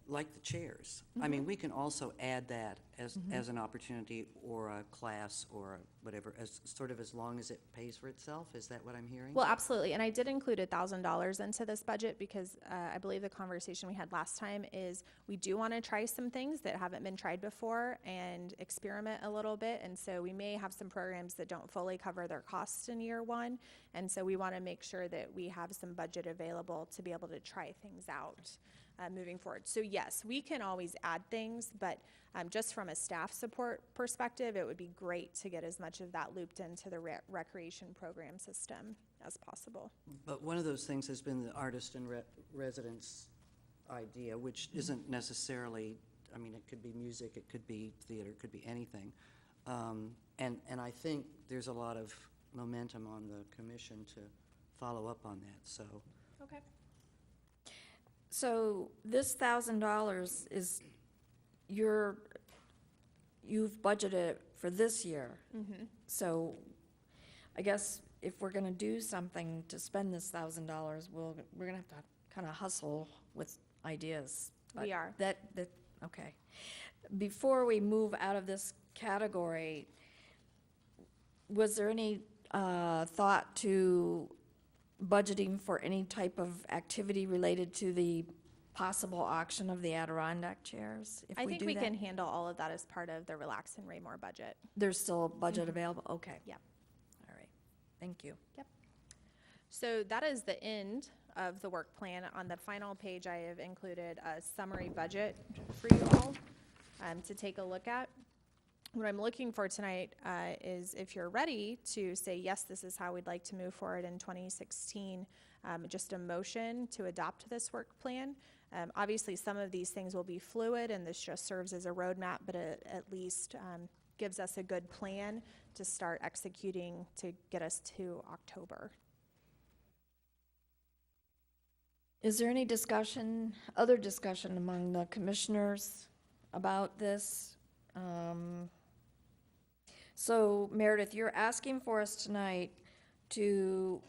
like the chairs, I mean, we can also add that as an opportunity or a class or whatever, as sort of as long as it pays for itself. Is that what I'm hearing? Well, absolutely. And I did include $1,000 into this budget because I believe the conversation we had last time is we do want to try some things that haven't been tried before and experiment a little bit. And so we may have some programs that don't fully cover their costs in year one. And so we want to make sure that we have some budget available to be able to try things out moving forward. So yes, we can always add things, but just from a staff support perspective, it would be great to get as much of that looped into the recreation program system as possible. But one of those things has been the artist in residence idea, which isn't necessarily, I mean, it could be music, it could be theater, it could be anything. And I think there's a lot of momentum on the commission to follow up on that, so. Okay. So this $1,000 is you've budgeted for this year. So I guess if we're gonna do something to spend this $1,000, we're gonna have to kind of hustle with ideas. But We are. Okay. Before we move out of this category, was there any thought to budgeting for any type of activity related to the possible auction of the Adirondack chairs? If I think do we that? can handle all of that as part of the Relax and Raymore budget. There's still a budget available? Okay. Yep. All right. Thank you. Yep. So that is the end of the work plan. On the final page, I have included a summary budget for you all to take a look at. What I'm looking for tonight is if you're ready to say, yes, this is how we'd like to move forward in 2016, just a motion to adopt this work plan. Obviously, some of these things will be fluid, and this just serves as a roadmap, but it at least gives us a good plan to start executing to get us to October. Is there any discussion, other discussion among the commissioners about this? So Meredith, you're asking for us tonight to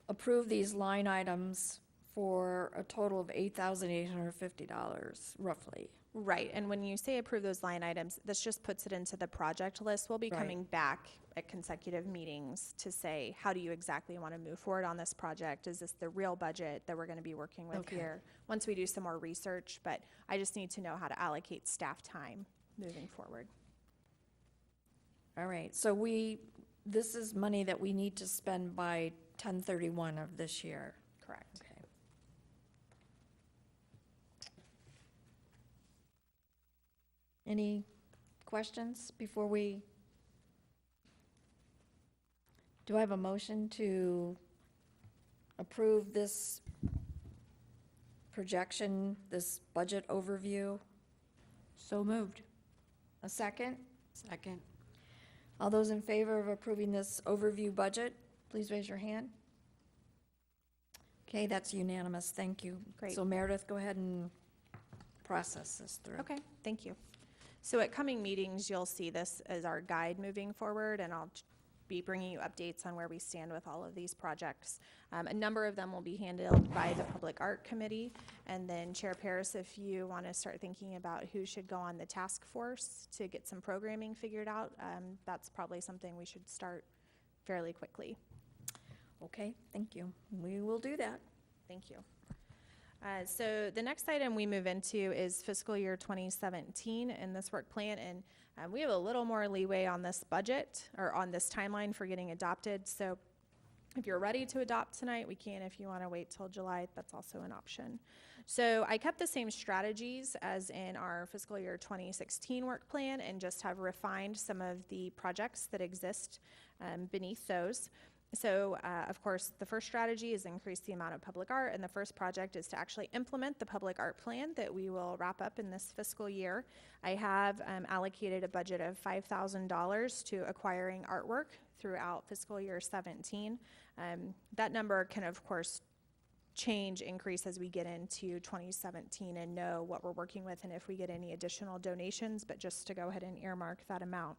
approve these line items for a total of $8,850, roughly. Right, and when you say approve those line items, this just puts it into the project list. We'll be Right. coming back at consecutive meetings to say, how do you exactly want to move forward on this project? Is this the real budget that we're going to be working with Okay. here? Once we do some more research, but I just need to know how to allocate staff time moving forward. All right, so this is money that we need to spend by 10/31 of this year. Correct. Okay. Any questions before we? Do I have a motion to approve this projection, this budget overview? So moved. A second? Second. All those in favor of approving this overview budget, please raise your hand. Okay, that's unanimous, thank you. Great. So Meredith, go ahead and process this through. Okay, thank you. So at coming meetings, you'll see this as our guide moving forward, and I'll be bringing you updates on where we stand with all of these projects. A number of them will be handled by the Public Art Committee, and then Chair Paris, if you want to start thinking about who should go on the task force to get some programming figured out, that's probably something we should start fairly quickly. Okay, thank you. We will do that. Thank you. So the next item we move into is fiscal year 2017 in this work plan, and we have a little more leeway on this budget, or on this timeline for getting adopted. So if you're ready to adopt tonight, we can. If you want to wait till July, that's also an option. So I kept the same strategies as in our fiscal year 2016 work plan, and just have refined some of the projects that exist beneath those. So, of course, the first strategy is increase the amount of public art, and the first project is to actually implement the public art plan that we will wrap up in this fiscal year. I have allocated a budget of $5,000 to acquiring artwork throughout fiscal year 17. That number can, of course, increase as we get into 2017 and know what we're working with and if we get any additional donations, but just to go ahead and earmark that amount.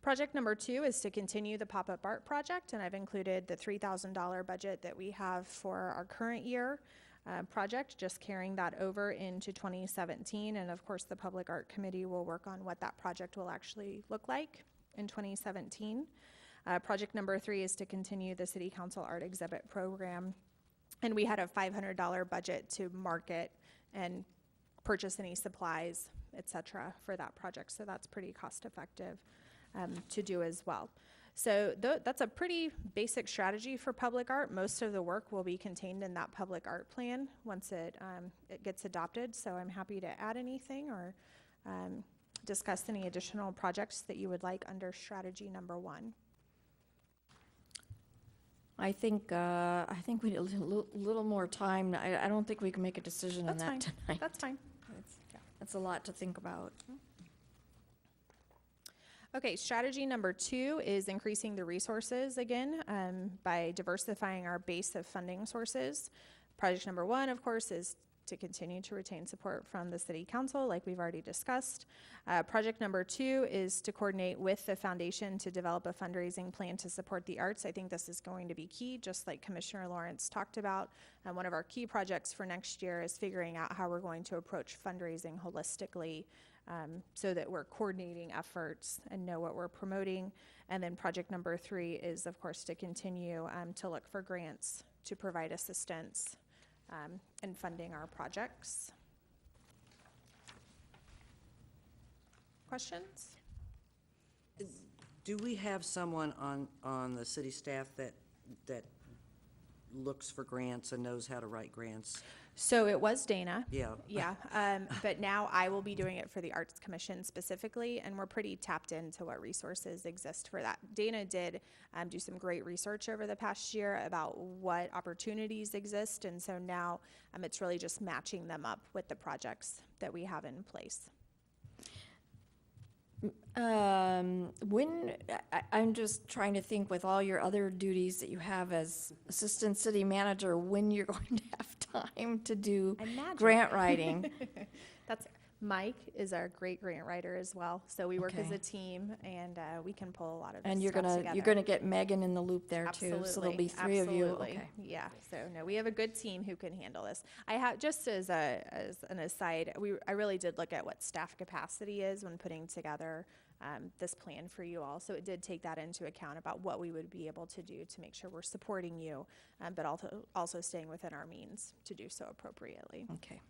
Project number 2 is to continue the pop-up art project, and I've included the $3,000 budget that we have for our current year project, just carrying that over into 2017. And of course, the Public Art Committee will work on what that project will actually look like in 2017. Project number 3 is to continue the City Council Art Exhibit Program, and we had a $500 budget to market and purchase any supplies, etc., for that project, so that's pretty cost-effective to do as well. So that's a pretty basic strategy for public art. Most of the work will be contained in that public art plan once it gets adopted. So I'm happy to add anything or discuss any additional projects that you would like under strategy number 1. I think we need a little more time. I don't think we can make a decision on That's that fine. tonight. That's fine. That's a lot to think about. Okay, strategy number 2 is increasing the resources again by diversifying our base of funding sources. Project number 1, of course, is to continue to retain support from the City Council, like we've already discussed. Project number 2 is to coordinate with the foundation to develop a fundraising plan to support the arts. I think this is going to be key, just like Commissioner Lawrence talked about. One of our key projects for next year is figuring out how we're going to approach fundraising holistically, so that we're coordinating efforts and know what we're promoting. And then project number 3 is, of course, to continue to look for grants to provide assistance in funding our projects. Questions? Do we have someone on the city staff that looks for grants and knows how to write grants? So it was Dana. Yeah. Yeah, but now I will be doing it for the Arts Commission specifically, and we're pretty tapped into what resources exist for that. Dana did do some great research over the past year about what opportunities exist, and so now it's really just matching them up with the projects that we have in place. I'm just trying to think with all your other duties that you have as Assistant City Manager, when you're going to have time to do Imagine. grant writing. That's Mike is our great grant writer as well, so we work as Okay. a team, and we can pull a lot of this And you're stuff gonna together. get Megan in the loop there too, so there'll be 3 of you. Absolutely. Okay. Yeah, so no, we have a good team who can handle this. I have, just as an aside, I really did look at what staff capacity is when putting together this plan for you all. So it did take that into account about what we would be able to do to make sure we're supporting you, but also staying within our means to do so appropriately. Okay.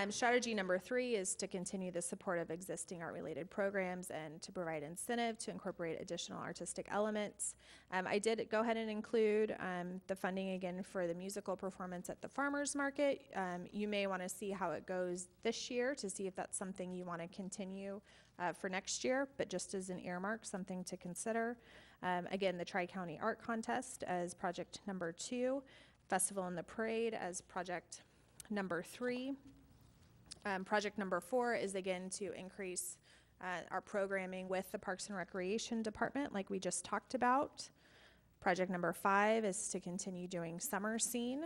Strategy number 3 is to continue the support of existing art-related programs and to provide incentive to incorporate additional artistic elements. I did go ahead and include the funding again for the musical performance at the farmers market. You may want to see how it goes this year to see if that's something you want to continue for next year, but just as an earmark, something to consider. Again, the Tri-County Art Contest as project number 2, Festival in the Parade as project number 3. Project number 4 is again to increase our programming with the Parks and Recreation Department, like we just talked about. Project number 5 is to continue doing Summer Scene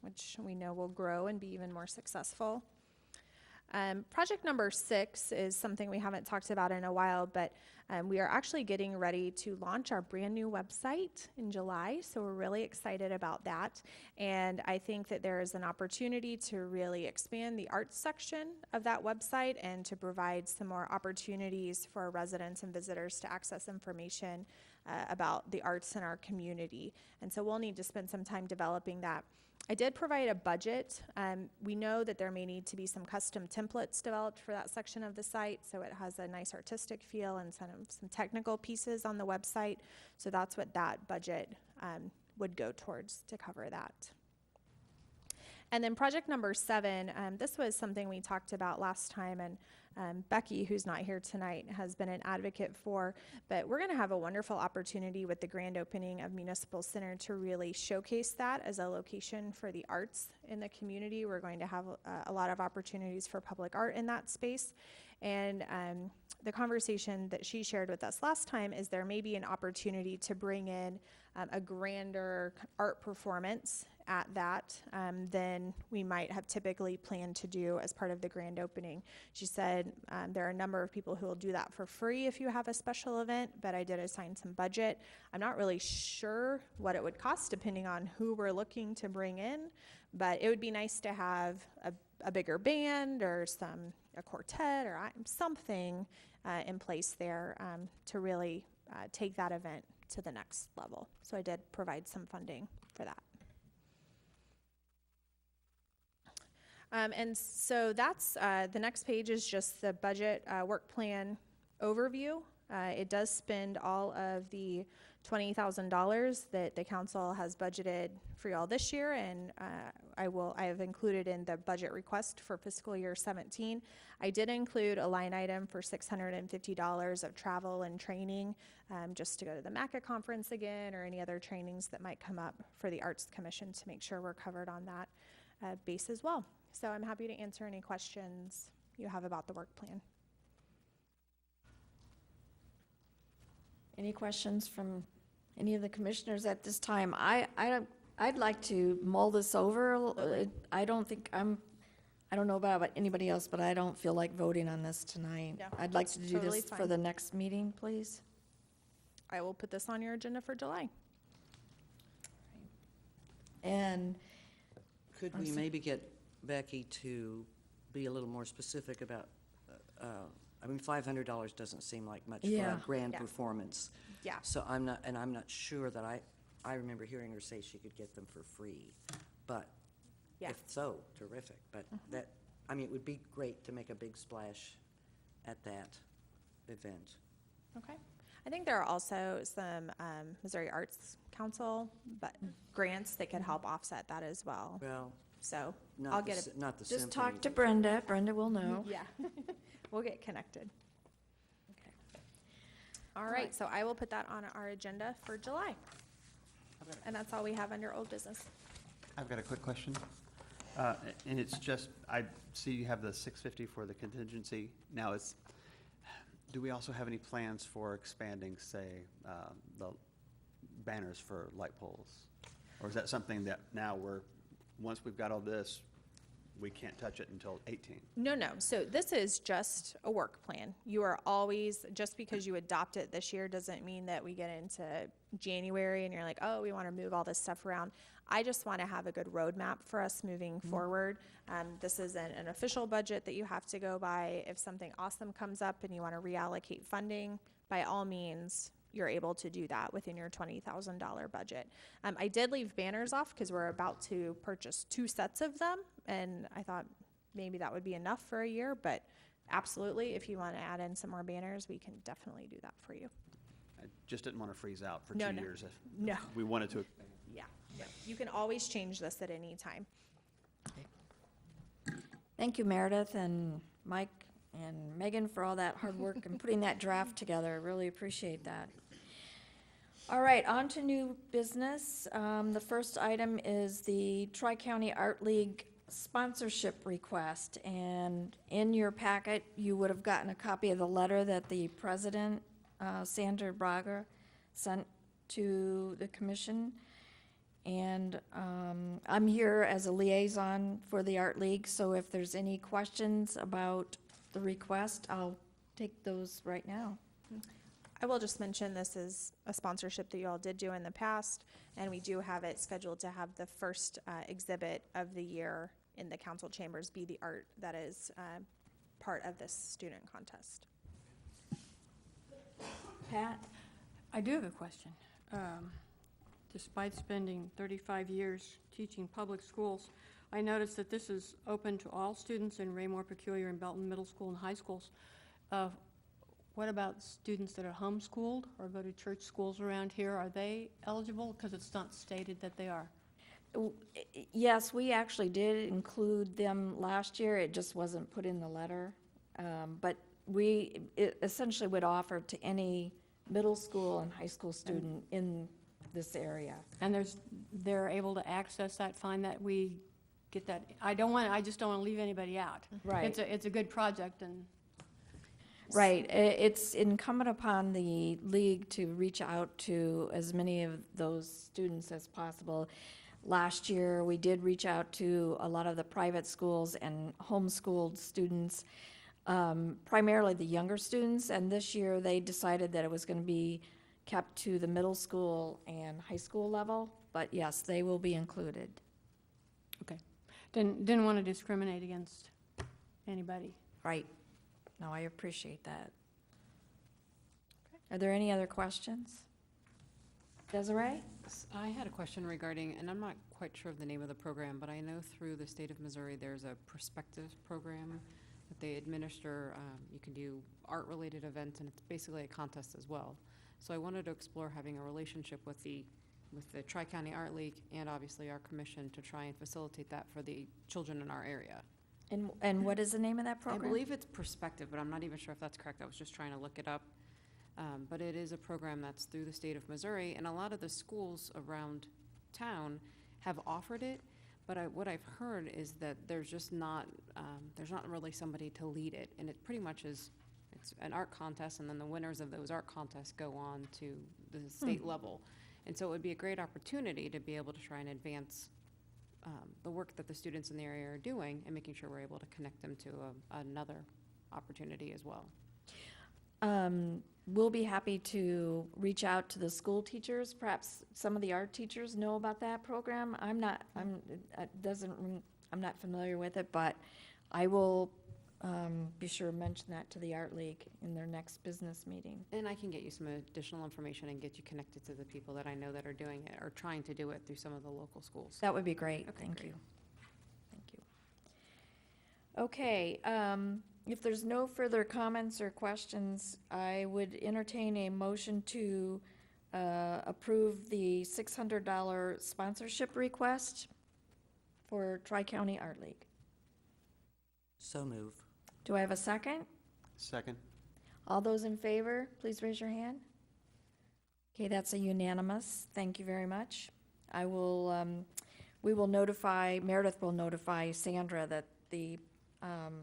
which we know will grow and be even more successful. Project number 6 is something we haven't talked about in a while, but we are actually getting ready to launch our brand new website in July, so we're really excited about that. And I think that there is an opportunity to really expand the arts section of that website and to provide some more opportunities for residents and visitors to access information about the arts in our community. And so we'll need to spend some time developing that. I did provide a budget. We know that there may need to be some custom templates developed for that section of the site, so it has a nice artistic feel and some technical pieces on the website. So that's what that budget would go towards to cover that. And then project number 7, this was something we talked about last time, and Becky, who's not here tonight, has been an advocate for, but we're going to have a wonderful opportunity with the grand opening of Municipal Center to really showcase that as a location for the arts in the community. We're going to have a lot of opportunities for public art in that space. And the conversation that she shared with us last time is there may be an opportunity to bring in a grander art performance at that than we might have typically planned to do as part of the grand opening. She said there are a number of people who will do that for free if you have a special event, but I did assign some budget. I'm not really sure what it would cost depending on who we're looking to bring in, but it would be nice to have a bigger band or a quartet or something in place there to really take that event to the next level. So I did provide some funding for that. And so that's the next page is just the budget work plan overview. It does spend all of the $20,000 that the council has budgeted for y'all this year, and I have included in the budget request for fiscal year 17. I did include a line item for $650 of travel and training, just to go to the MACA conference again or any other trainings that might come up for the Arts Commission to make sure we're covered on that base as well. So I'm happy to answer any questions you have about the work plan. Any questions from any of the commissioners at this time? I'd like to mull this over. I don't know about anybody else, but I don't feel like voting on this tonight. Yeah, I'd like that's to do totally this for fine. the next meeting, please. I will put this on your agenda for July. And Could we maybe get Becky to be a little more specific about, I mean, $500 doesn't seem like much for Yeah. a grand Yeah. performance. Yeah. So I'm not sure that I remember hearing her say she could get them for free. But Yeah. if so, terrific. But that, I mean, it would be great to make a big splash at that event. Okay. I think there are also some Missouri Arts Council grants that could help offset that as well. Well, So not I'll the get s- it. not the just symphony. talk to Brenda. Brenda will know. Yeah. We'll get connected. Okay. All right. So I will put that on our agenda for July. And that's all we have under old business. I've got a quick question. And it's just, I see you have the 650 for the contingency. Now, do we also have any plans for expanding, say, the banners for light poles? Or is that something that now once we've got all this, we can't touch it until 18? No. So this is just a work plan. You are always, just because you adopt it this year doesn't mean that we get into January and you're like, oh, we want to move all this stuff around. I just want to have a good roadmap for us moving forward. This is an official budget that you have to go by. If something awesome comes up and you want to reallocate funding, by all means, you're able to do that within your $20,000 budget. I did leave banners off because we're about to purchase 2 sets of them, and I thought maybe that would be enough for a year, but absolutely, if you want to add in some more banners, we can definitely do that for you. I just didn't want to freeze out for No, 2 no. years if No. we wanted to. Yeah. You can always change this at any time. Thank you, Meredith and Mike and Megan, for all that hard work and putting that draft together. I really appreciate that. All right, on to new business. The first item is the Tri-County Art League sponsorship request. And in your packet, you would have gotten a copy of the letter that the president, Sandra Braga, sent to the commission. And I'm here as a liaison for the Art League, so if there's any questions about the request, I'll take those right now. I will just mention this is a sponsorship that you all did do in the past, and we do have it scheduled to have the first exhibit of the year in the council chambers be the art that is part of this student contest. Pat? I do have a question. Despite spending 35 years teaching public schools, I noticed that this is open to all students in Raymore, Peculiar, and Belton Middle School and high schools. What about students that are homeschooled or go to church schools around here? Are they eligible? Because it's not stated that they are. Yes, we actually did include them last year. It just wasn't put in the letter. But it essentially would offer to any middle school and high school student in this area. And they're able to access that, find that, we get that. I just don't want to leave anybody out. Right. It's a good project, and Right. It's incumbent upon the league to reach out to as many of those students as possible. Last year, we did reach out to a lot of the private schools and homeschooled students, primarily the younger students, and this year they decided that it was going to be kept to the middle school and high school level, but yes, they will be included. okay. Didn't want to discriminate against anybody. Right. No, I appreciate that. Are there any other questions? Desiree? I had a question regarding, and I'm not quite sure of the name of the program, but I know through the state of Missouri, there's a Perspective program that they administer. You can do art-related events, and it's basically a contest as well. So I wanted to explore having a relationship with the Tri-County Art League and obviously our commission to try and facilitate that for the children in our area. And what is the name of that program? I believe it's Perspective, but I'm not even sure if that's correct. I was just trying to look it up. But it is a program that's through the state of Missouri, and a lot of the schools around town have offered it. But what I've heard is that there's just not really somebody to lead it, and it pretty much is, it's an art contest, and then the winners of those art contests go on to the state level. And so it would be a great opportunity to be able to try and advance the work that the students in the area are doing, and making sure we're able to connect them to another opportunity as well. We'll be happy to reach out to the school teachers. Perhaps some of the art teachers know about that program. I'm not familiar with it, but I will be sure to mention that to the Art League in their next business meeting. And I can get you some additional information and get you connected to the people that I know that are doing it or trying to do it through some of the local schools. That would be great. Okay, Thank great. you. Thank you. Okay, if there's no further comments or questions, I would entertain a motion to approve the $600 sponsorship request for Tri-County Art League. So move. Do I have a second? Second. All those in favor, please raise your hand. Okay, that's a unanimous. Thank you very much. We will notify, Meredith will notify Sandra that the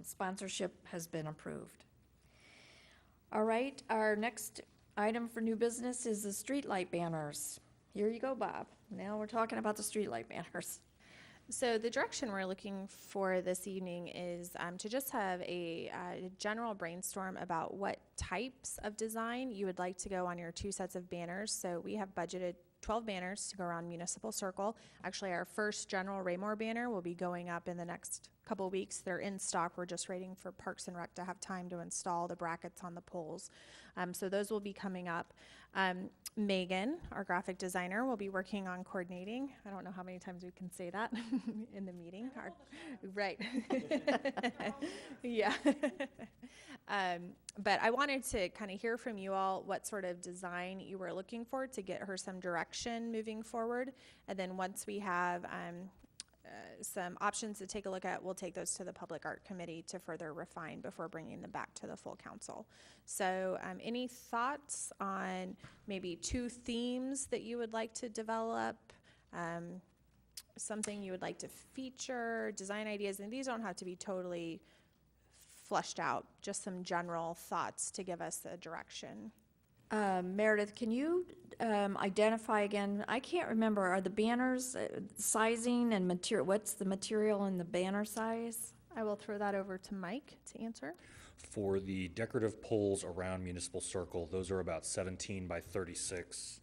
sponsorship has been approved. All right, our next item for new business is the streetlight banners. Here you go, Bob. Now we're talking about the streetlight banners. So the direction we're looking for this evening is to just have a general brainstorm about what types of design you would like to go on your 2 sets of banners. So we have budgeted 12 banners to go around Municipal Circle. Actually, our first general Raymore banner will be going up in the next couple weeks. They're in stock. We're just waiting for Parks and Rec to have time to install the brackets on the poles. So those will be coming up. Megan, our graphic designer, will be working on coordinating. I don't know how many times we can say that in the meeting. Right. Yeah. But I wanted to kind of hear from you all what sort of design you were looking for to get her some direction moving forward. And then once we have some options to take a look at, we'll take those to the Public Art Committee to further refine before bringing them back to the full council. So any thoughts on maybe 2 themes that you would like to develop, something you would like to feature, design ideas? And these don't have to be totally fleshed out, just some general thoughts to give us a direction. Meredith, can you identify again, I can't remember, are the banners sizing and material, what's the material in the banner size? I will throw that over to Mike to answer. For the decorative poles around Municipal Circle, those are about 17 by 36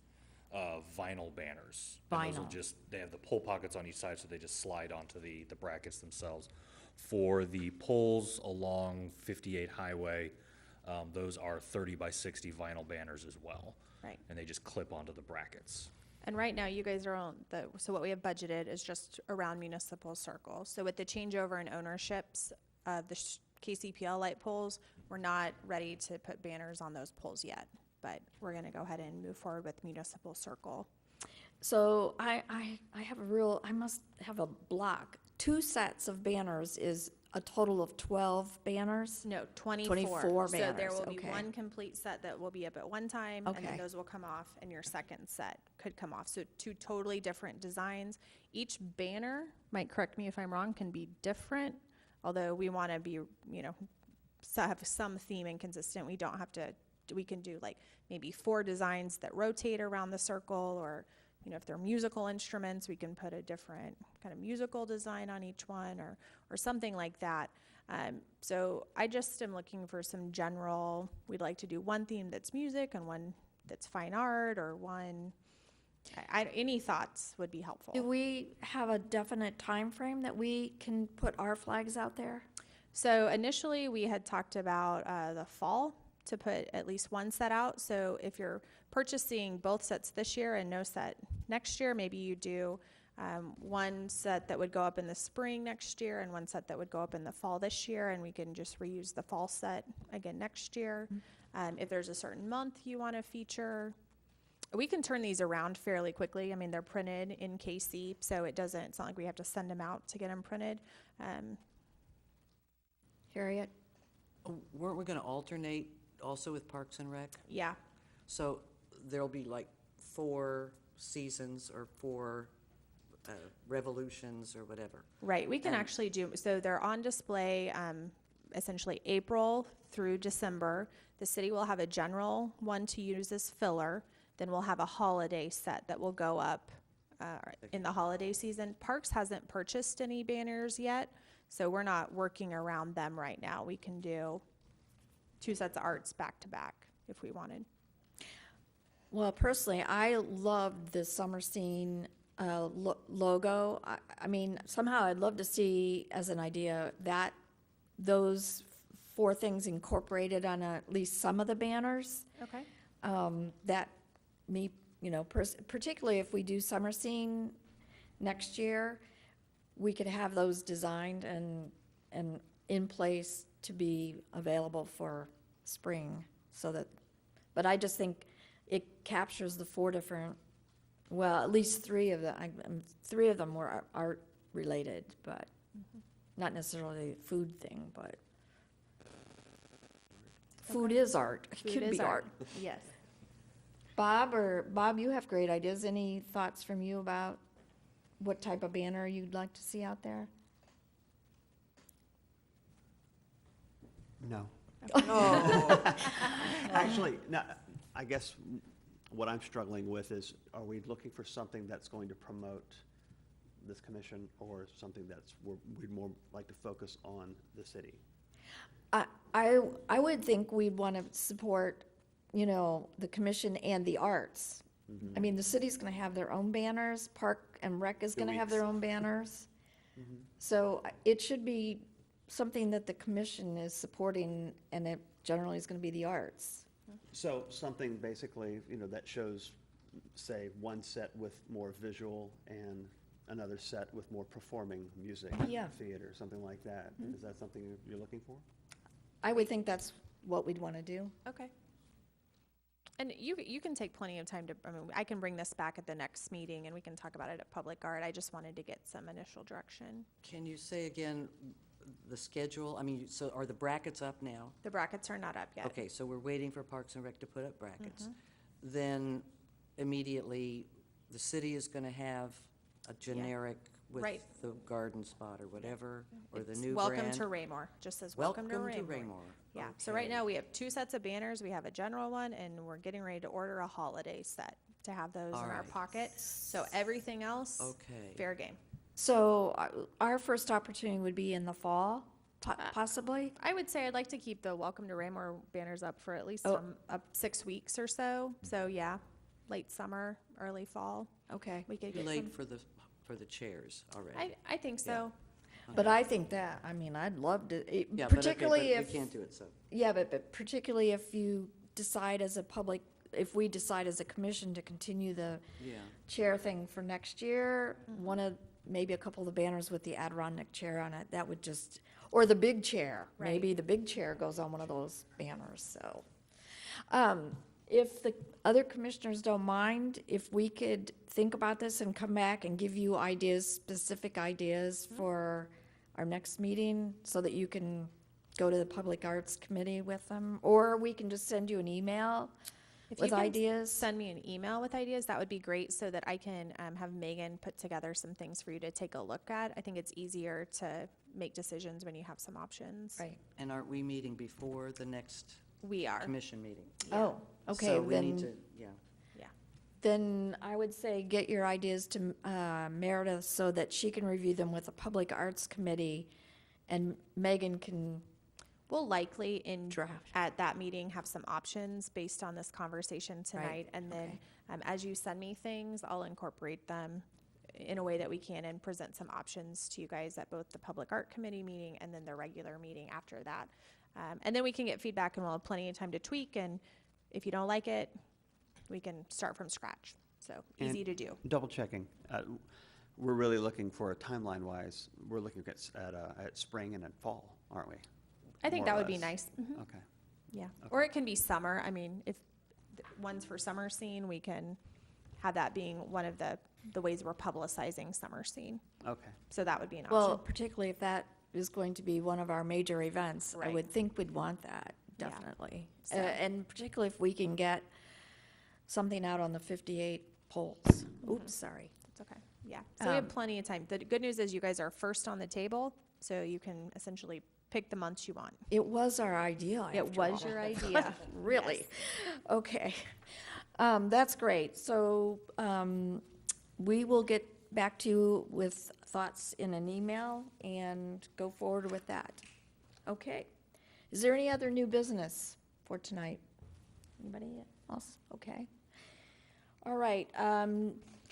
vinyl banners. And those will Vinyl. they have the pole pockets on each side, so they just slide onto the brackets themselves. For the poles along 58 Highway, those are 30 by 60 vinyl banners as well. Right. And they just clip onto the brackets. And right now, you guys are on so what we have budgeted is just around Municipal Circle. So with the changeover in ownerships of the KCPL light poles, we're not ready to put banners on those poles yet. But we're gonna go ahead and move forward with Municipal Circle. So I I must have a block. 2 sets of banners is a total of 12 banners? No, 24. 24 So there banners, will be okay. one complete set that will be up at one time, and then Okay. those will come off, and your second set could come off. So 2 totally different designs. Each banner, Mike, correct me if I'm wrong, can be different, although we want to be, have some theme and consistent. We don't have to, we can do like maybe 4 designs that rotate around the circle, or, if they're musical instruments, we can put a different kind of musical design on each one, or something like that. So I just am looking for some general, we'd like to do one theme that's music and one that's fine art, or one, any thoughts would be helpful. Do we have a definite time frame that we can put our flags out there? So initially, we had talked about the fall to put at least one set out. So if you're purchasing both sets this year and no set next year, maybe you do one set that would go up in the spring next year and one set that would go up in the fall this year, and we can just reuse the fall set again next year. If there's a certain month you want to feature, we can turn these around fairly quickly. I mean, they're printed in KC, so it's not like we have to send them out to get them printed. Harriet? Weren't we going to alternate also with Parks and Rec? Yeah. So there'll be like 4 seasons or 4 revolutions or whatever. Right, we can actually do, so they're on display essentially April through December. The city will have a general one to use as filler, then we'll have a holiday set that will go up in the holiday season. Parks hasn't purchased any banners yet, so we're not working around them right now. We can do 2 sets of arts back to back if we wanted. Well, personally, I love the Summer Scene logo. I mean, somehow I'd love to see, as an idea, that those 4 things incorporated on at least some of the banners. Okay. Particularly if we do Summer Scene next year, we could have those designed and in place to be available for spring, but I just think it captures the 4 different, well, at least 3 of them. 3 of them were art related, but not necessarily a food thing, but food is art. It Food could is be art. Yes. Bob, you have great ideas. Any thoughts from you about what type of banner you'd like to see out there? No. Actually, no, I guess what I'm struggling with is, are we looking for something that's going to promote this commission, or something we'd more like to focus on the city? I would think we'd want to support, the commission and the arts. I mean, the city's going to have their own banners, Park and Rec is going to have their own banners. So it should be something that the commission is supporting, and it generally is going to be the arts. So something basically, that shows, say, one set with more visual and another set with more performing music, Yeah. theater, something like that. Is that something you're looking for? I would think that's what we'd want to do. Okay. And you can take plenty of time I can bring this back at the next meeting and we can talk about it at Public Art. I just wanted to get some initial direction. Can you say again the schedule? I mean, so are the brackets up now? The brackets are not up yet. Okay, so we're waiting for Parks and Rec to put up brackets. Then immediately, the city is going to have a generic with Right. the garden spot or whatever, or the It's new Welcome brand? to Raymore, just says Welcome to Raymore. Raymore. Yeah, so right Okay. now we have 2 sets of banners. We have a general one, and we're getting ready to order a holiday set to have those in our Alright. pocket. So everything else, Okay. fair game. So our first opportunity would be in the fall, possibly? I would say I'd like to keep the Welcome to Raymore banners up for at least Oh. 6 weeks or so. So yeah, late summer, early fall, Okay. we could Too get late some. for the chairs already. I think so. But I think that, I mean, I'd love to, Yeah, but okay, particularly but if. we can't do it, so. Yeah, but particularly if you decide as a public, if we decide as a commission to continue the Yeah. chair thing for next year, maybe a couple of the banners with the Adirondack chair on it, that would just, or the big chair. Maybe the big chair goes on one of those banners, so. If the other commissioners don't mind, if we could think about this and come back and give you ideas, specific ideas for our next meeting, so that you can go to the Public Arts Committee with them, or we can just send you an email If you with can ideas. Send me an email with ideas, that would be great, so that I can have Megan put together some things for you to take a look at. I think it's easier to make decisions when you have some options. Right. And aren't we meeting before the next We are. commission meeting? Oh, okay, So we need to, then, yeah. then I would say get your ideas to Meredith so that she can review them with the Public Arts Committee, and Megan can, We'll likely Draft. at that meeting have some options based on this conversation tonight. And then, as you send me things, I'll incorporate them in a way that we can and present some options to you guys at both the Public Art Committee meeting and then the regular meeting after that. And then we can get feedback, and we'll have plenty of time to tweak, and if you don't like it, we can start from scratch. So easy to do. Double checking, we're really looking for, timeline-wise, we're looking at spring and at fall, aren't we? I think More that or would be less. nice. Mhm. Okay, Yeah, or it can be summer. I mean, if one's for summer scene, we can have that being one of the ways we're publicizing summer scene. okay. So that would be an well, option. particularly if that is going to be one of our major events, I Right. would think we'd want that, Yeah. definitely. So- And particularly if we can get something out on the 58 polls. Oops, sorry. It's okay. Yeah, so we have Um, plenty of time. The good news is you guys are first on the table, so you can essentially pick the months you want. It was our idea, It after was all. your idea. Really? Okay. That's great. So we will get back to you with thoughts in an email and go forward with that. Okay. Is there any other new business for tonight? Anybody else? Okay. All right.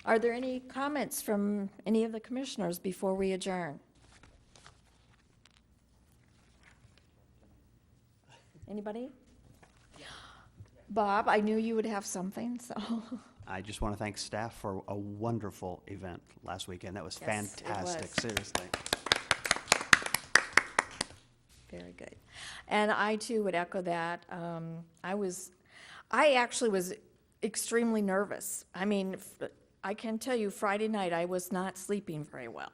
Are there any comments from any of the commissioners before we adjourn? Anybody? Bob, I knew you would have something, so. I just want to thank staff for a wonderful event last weekend. That was Yes, it fantastic, was. seriously. Very good. And I too would echo that. I actually was extremely nervous. I mean, I can tell you Friday night, I was not sleeping very well.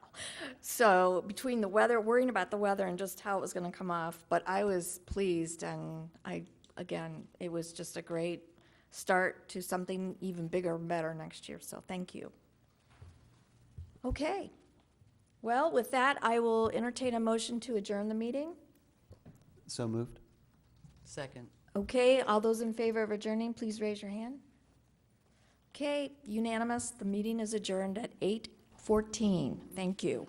So between the weather, worrying about the weather and just how it was going to come off, but I was pleased, and again, it was just a great start to something even bigger and better next year, so thank you. Okay. Well, with that, I will entertain a motion to adjourn the meeting. So moved? Second. Okay, all those in favor of adjourning, please raise your hand. Okay, unanimous. The meeting is adjourned at 8:14. Thank you.